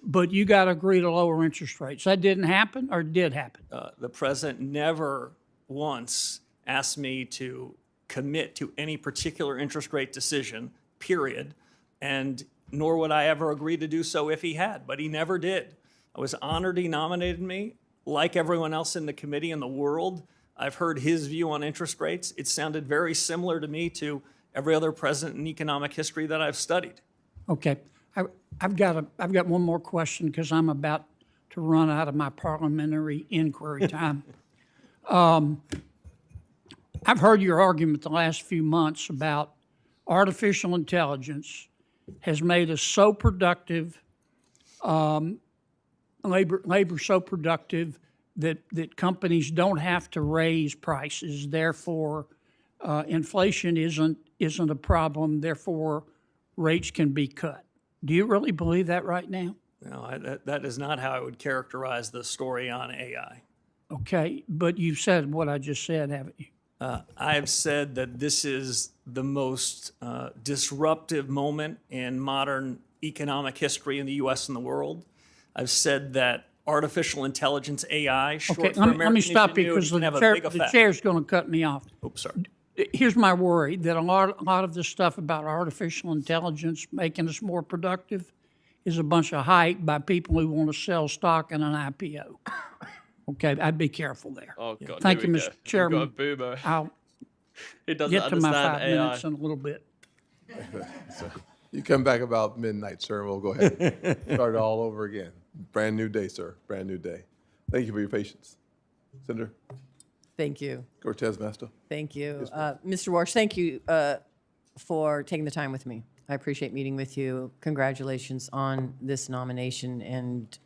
but you got to agree to lower interest rates. That didn't happen, or did happen? The president never once asked me to commit to any particular interest rate decision, period, and nor would I ever agree to do so if he had, but he never did. I was honored he nominated me. Like everyone else in the committee in the world, I've heard his view on interest rates. It sounded very similar to me to every other president in economic history that I've studied. Okay. I've got one more question because I'm about to run out of my parliamentary inquiry time. I've heard your argument the last few months about artificial intelligence has made us so productive, labor so productive that companies don't have to raise prices. Therefore, inflation isn't a problem. Therefore, rates can be cut. Do you really believe that right now? No, that is not how I would characterize the story on AI. Okay, but you've said what I just said, haven't you? I have said that this is the most disruptive moment in modern economic history in the U.S. and the world. I've said that artificial intelligence, AI, short for American let me stop you ingenuity, because the chair's going to cut me off. Oops, sorry. Here's my worry, that a lot of this stuff about artificial intelligence making us more productive is a bunch of hype by people who want to sell stock in an IPO. Okay, I'd be careful there. Oh, God. Thank you, Mr. Chairman. We've got a boomer. I'll It doesn't get to my understand 5 AI. minutes in a little bit. You come back about midnight, sir. We'll go ahead and start it all over again. Brand new day, sir. Brand new day. Thank you for your patience. Senator Thank you. Cortez Masto. Thank you. Mr. Warsh, thank you for taking the time with me. I appreciate meeting with you. Congratulations on this nomination, and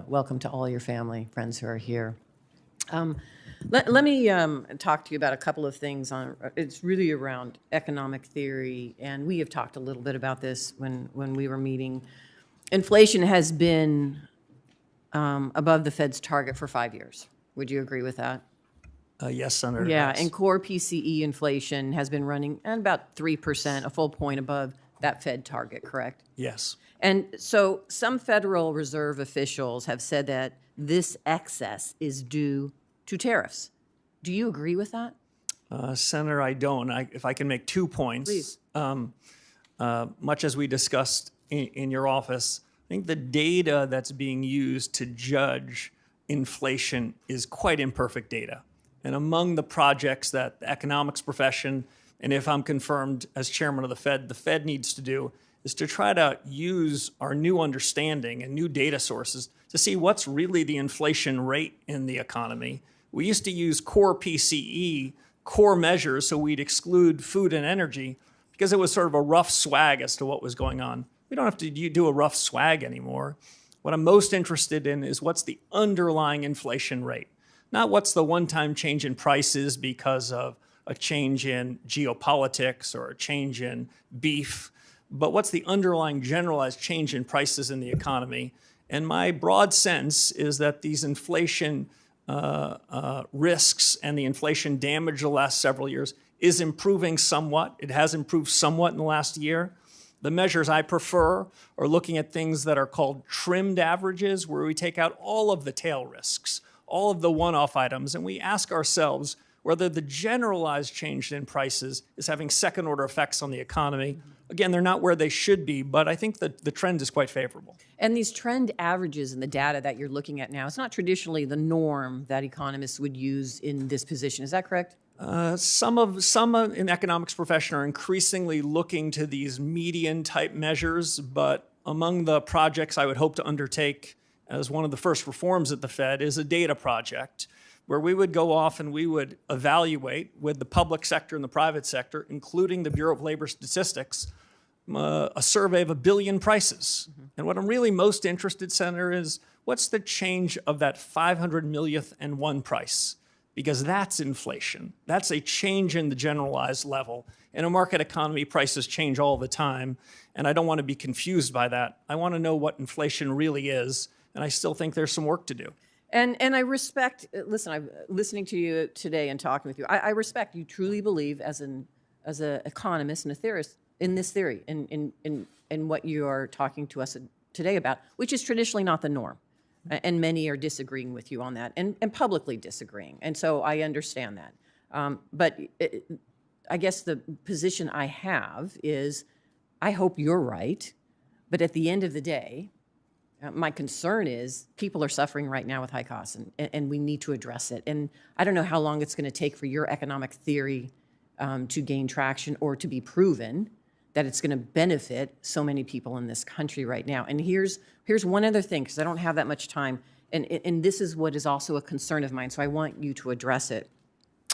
welcome to all your family, friends who are here. Let me talk to you about a couple of things. It's really around economic theory, and we have talked a little bit about this when we were meeting. Inflation has been above the Fed's target for 5 years. Would you agree with that? Yes, Senator. Yeah, yes. and core PCE inflation has been running at about 3%, a full point above that Fed target, correct? Yes. And so some Federal Reserve officials have said that this excess is due to tariffs. Do you agree with that? Senator, I don't. If I can make 2 points. Please. Much as we discussed in your office, I think the data that's being used to judge inflation is quite imperfect data. And among the projects that the economics profession, and if I'm confirmed as chairman of the Fed needs to do, is to try to use our new understanding and new data sources to see what's really the inflation rate in the economy. We used to use core PCE, core measures, so we'd exclude food and energy because it was sort of a rough swag as to what was going on. We don't have to do a rough swag anymore. What I'm most interested in is what's the underlying inflation rate, not what's the one-time change in prices because of a change in geopolitics or a change in beef, but what's the underlying generalized change in prices in the economy. And my broad sense is that these inflation risks and the inflation damage the last several years is improving somewhat. It has improved somewhat in the last year. The measures I prefer are looking at things that are called trimmed averages, where we take out all of the tail risks, all of the one-off items, and we ask ourselves, whether the generalized change in prices is having second-order effects on the economy. Again, they're not where they should be, but I think that the trend is quite favorable. And these trend averages and the data that you're looking at now, it's not traditionally the norm that economists would use in this position. Is that correct? Some in economics profession are increasingly looking to these median-type measures, but among the projects I would hope to undertake as one of the first reforms at the Fed is a data project where we would go off and we would evaluate with the public sector and the private sector, including the Bureau of Labor Statistics, a survey of 1 billion prices. And what I'm really most interested, Senator, is what's the change of that 500 millionth and one price? Because that's inflation. That's a change in the generalized level. In a market economy, prices change all the time, and I don't want to be confused by that. I want to know what inflation really is, and I still think there's some work to do. And I respect, listen, I'm listening to you today and talking with you. I respect you truly believe as an economist and a theorist in this theory, in what you are talking to us today about, which is traditionally not the norm. And many are disagreeing with you on that and publicly disagreeing. And so I understand that. But I guess the position I have is I hope you're right. But at the end of the day, my concern is people are suffering right now with high costs, and we need to address it. And I don't know how long it's going to take for your economic theory to gain traction or to be proven that it's going to benefit so many people in this country right now. And here's one other thing, because I don't have that much time, and this is what is also a concern of mine, so I want you to address it.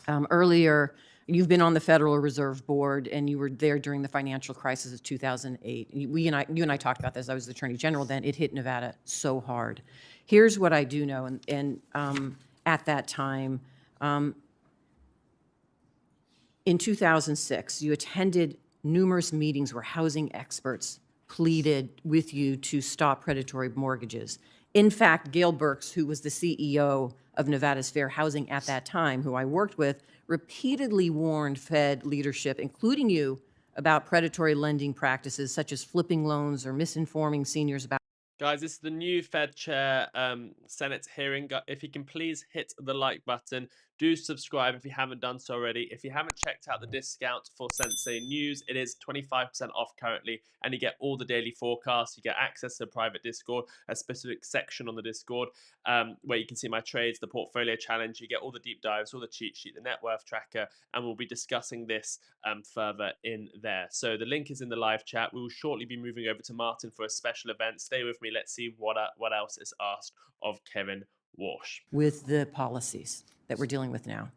Earlier, you've been on the Federal Reserve Board, and you were there during the financial crisis of 2008. You and I talked about this. I was the Attorney General then. It hit Nevada so hard. Here's what I do know, and at that time, in 2006, you attended numerous meetings where housing experts pleaded with you to stop predatory mortgages. In fact, Gail Burks, who was the CEO of Nevada's Fair Housing at that time, who I worked with, repeatedly warned Fed leadership, including you, about predatory lending practices such as flipping loans or misinforming seniors about. Guys, this is the new Fed Chair Senate hearing. If you can please hit the like button. Do subscribe if you haven't done so already. If you haven't checked out the discount for Sensei News, it is 25% off currently, and you get all the daily forecasts. You get access to a private Discord, a specific section on the Discord where you can see my trades, the portfolio challenge. You get all the deep dives, all the cheat sheet, the net worth tracker, and we'll be discussing this further in there. So the link is in the live chat. We will shortly be moving over to Martyn for a special event. Stay with me. Let's see what else is asked of Kevin Warsh. With the policies that we're dealing with now.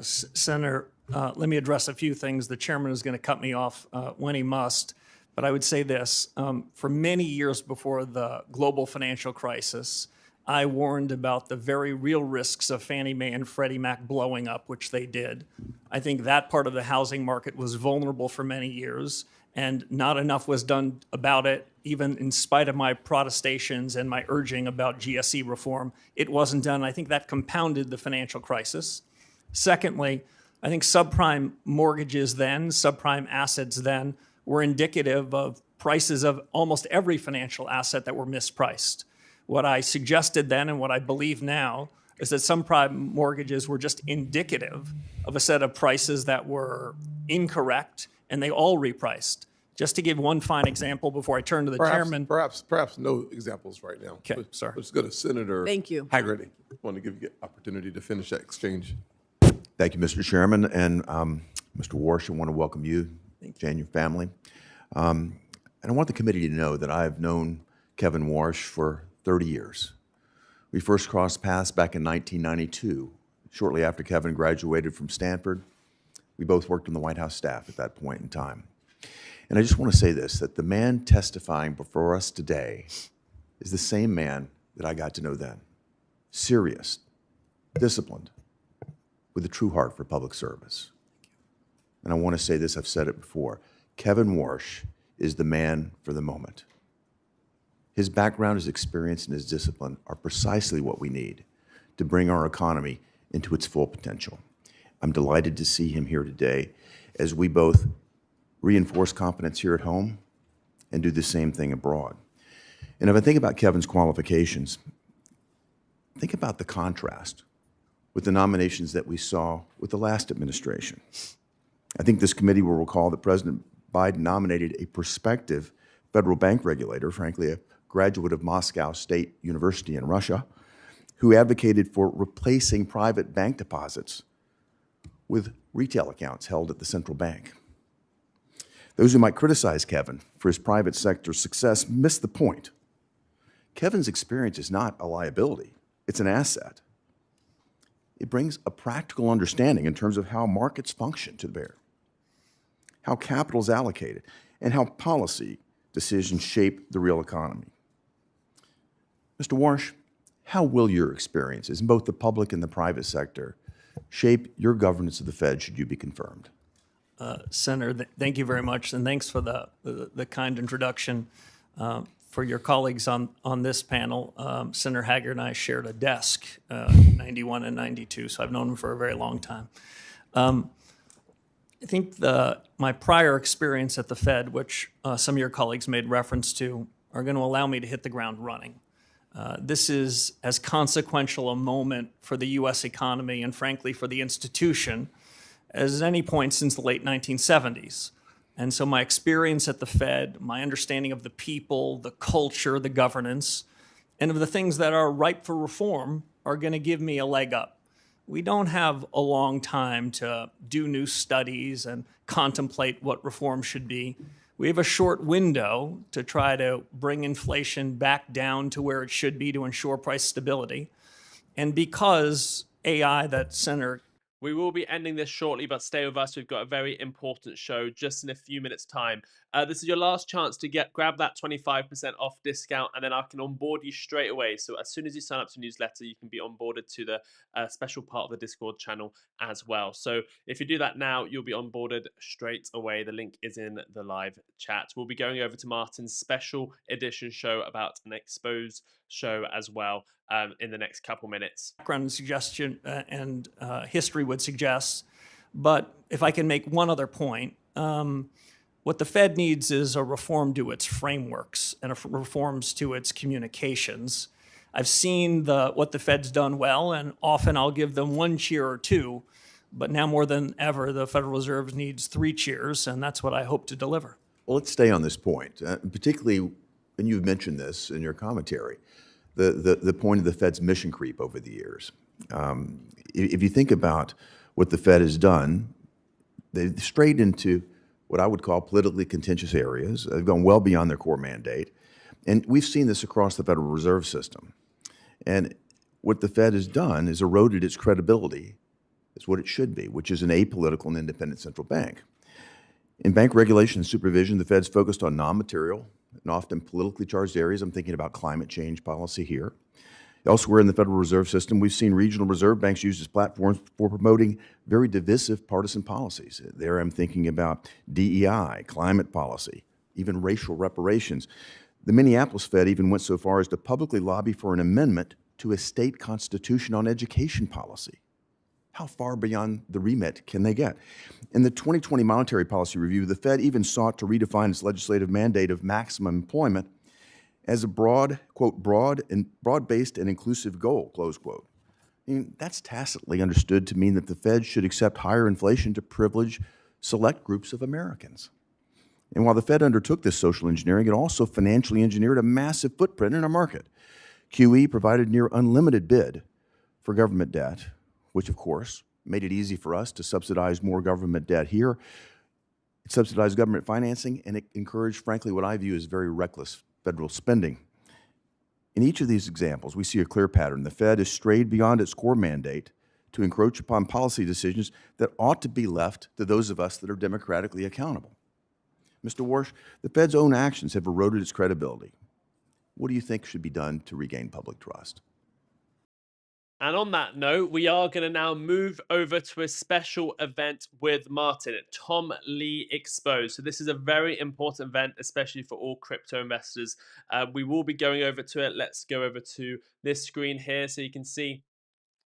Senator, let me address a few things. The chairman is going to cut me off when he must, but I would say this. For many years before the global financial crisis, I warned about the very real risks of Fannie Mae and Freddie Mac blowing up, which they did. I think that part of the housing market was vulnerable for many years, and not enough was done about it, even in spite of my protestations and my urging about GSE reform. It wasn't done. I think that compounded the financial crisis. Secondly, I think subprime mortgages then, subprime assets then, were indicative of prices of almost every financial asset that were mispriced. What I suggested then and what I believe now is that subprime mortgages were just indicative of a set of prices that were incorrect, and they all repriced. Just to give one fine example before I turn to the chairman. Perhaps no examples right now. Okay, sorry. Let's go to Senator Thank you. Haggerty. I want to give you the opportunity to finish that exchange. Thank you, Mr. Chairman. And Mr. Warsh, I want to welcome you, and your family. And I want the committee to know that I've known Kevin Warsh for 30 years. We first crossed paths back in 1992, shortly after Kevin graduated from Stanford. We both worked on the White House staff at that point in time. And I just want to say this, that the man testifying before us today is the same man that I got to know then. Serious, disciplined, with a true heart for public service. And I want to say this, I've said it before, Kevin Warsh is the man for the moment. His background, his experience, and his discipline are precisely what we need to bring our economy into its full potential. I'm delighted to see him here today as we both reinforce competence here at home and do the same thing abroad. And if I think about Kevin's qualifications, think about the contrast. with the nominations that we saw with the last administration. I think this committee will recall that President Biden nominated a prospective federal bank regulator, frankly, a graduate of Moscow State University in Russia, who advocated for replacing private bank deposits with retail accounts held at the central bank. Those who might criticize Kevin for his private sector success miss the point. Kevin's experience is not a liability, it's an asset. It brings a practical understanding in terms of how markets function to bear, how capital is allocated, and how policy decisions shape the real economy. Mr. Warsh, how will your experiences in both the public and the private sector shape your governance of the Fed should you be confirmed? Senator, thank you very much, and thanks for the kind introduction. For your colleagues on this panel, Senator Haggard and I shared a desk in 91 and 92, so I've known him for a very long time. I think my prior experience at the Fed, which some of your colleagues made reference to, are going to allow me to hit the ground running. This is as consequential a moment for the U.S. economy and, frankly, for the institution as any point since the late 1970s. And so my experience at the Fed, my understanding of the people, the culture, the governance, and of the things that are ripe for reform are going to give me a leg up. We don't have a long time to do new studies and contemplate what reform should be. We have a short window to try to bring inflation back down to where it should be to ensure price stability. And because AI, that Senator... We will be ending this shortly, but stay with us. We've got a very important show just in a few minutes' time. This is your last chance to grab that 25% off discount, and then I can onboard you straight away. So as soon as you sign up to the newsletter, you can be onboarded to the special part of the Discord channel as well. So if you do that now, you'll be onboarded straight away. The link is in the live chat. We'll be going over to Martyn's special edition show about an exposed show as well in the next couple minutes. Background suggestion and history would suggest, but if I can make one other point, what the Fed needs is a reform to its frameworks and reforms to its communications. I've seen what the Fed's done well, and often I'll give them one cheer or two, but now more than ever, the Federal Reserve needs 3 cheers, and that's what I hope to deliver. Well, let's stay on this point, particularly, and you've mentioned this in your commentary, the point of the Fed's mission creep over the years. If you think about what the Fed has done, they've strayed into what I would call politically contentious areas. They've gone well beyond their core mandate. And we've seen this across the Federal Reserve System. And what the Fed has done is eroded its credibility as what it should be, which is an apolitical and independent central bank. In bank regulation and supervision, the Fed's focused on non-material and often politically charged areas. I'm thinking about climate change policy here. Elsewhere in the Federal Reserve System, we've seen regional reserve banks used as platforms for promoting very divisive partisan policies. There I'm thinking about DEI, climate policy, even racial reparations. The Minneapolis Fed even went so far as to publicly lobby for an amendment to a state constitution on education policy. How far beyond the remit can they get? In the 2020 Monetary Policy Review, the Fed even sought to redefine its legislative mandate of maximum employment as a broad-based and inclusive goal, close quote. I mean, that's tacitly understood to mean that the Fed should accept higher inflation to privilege select groups of Americans. And while the Fed undertook this social engineering, it also financially engineered a massive footprint in our market. QE provided near unlimited bid for government debt, which of course made it easy for us to subsidize more government debt here. It subsidized government financing, and it encouraged, frankly, what I view as very reckless federal spending. In each of these examples, we see a clear pattern. The Fed has strayed beyond its core mandate to encroach upon policy decisions that ought to be left to those of us that are democratically accountable. Mr. Warsh, the Fed's own actions have eroded its credibility. What do you think should be done to regain public trust? And on that note, we are going to now move over to a special event with Martyn, Tom Lee Exposed. So this is a very important event, especially for all crypto investors. We will be going over to it. Let's go over to this screen here so you can see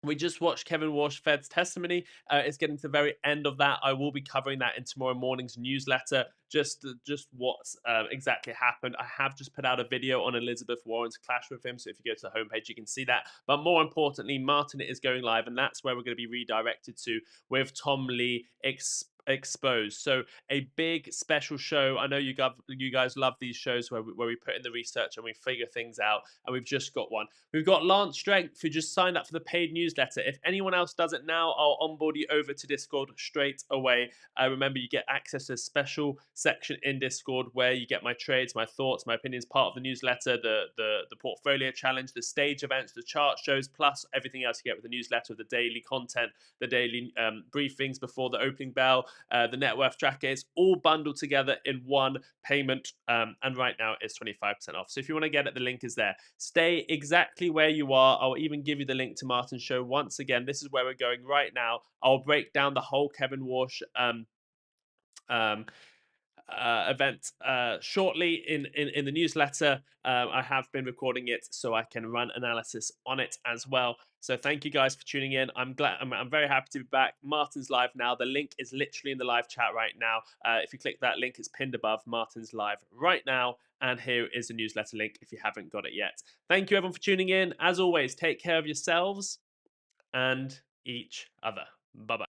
We just watched Kevin Warsh Fed's testimony. It's getting to the very end of that. I will be covering that in tomorrow morning's newsletter, just what's exactly happened. I have just put out a video on Elizabeth Warren's clash with him, so if you go to the homepage, you can see that. But more importantly, Martyn is going live, and that's where we're going to be redirected to with Tom Lee Exposed. So a big special show. I know you guys love these shows where we put in the research and we figure things out, and we've just got one. We've got Lance Strength, who just signed up for the paid newsletter. If anyone else does it now, I'll onboard you over to Discord straight away. Remember, you get access to a special section in Discord where you get my trades, my thoughts, my opinions, part of the newsletter, the portfolio challenge, the stage events, the chart shows, plus everything else you get with the newsletter, the daily content, the daily briefings before the opening bell, the net worth tracker. Is all bundled together in one payment, and right now it's 25% off. So if you want to get it, the link is there. Stay exactly where you are. I'll even give you the link to Martyn's show. Once again, this is where we're going right now. I'll break down the whole Kevin Warsh event shortly in the newsletter. I have been recording it so I can run analysis on it as well. So thank you guys for tuning in. I'm very happy to be back. Martyn's live now. The link is literally in the live chat right now. If you click that link, it's pinned above. Martyn's live right now. And here is the newsletter link if you haven't got it yet. Thank you everyone for tuning in. As always, take care of yourselves and each other. Bye-bye.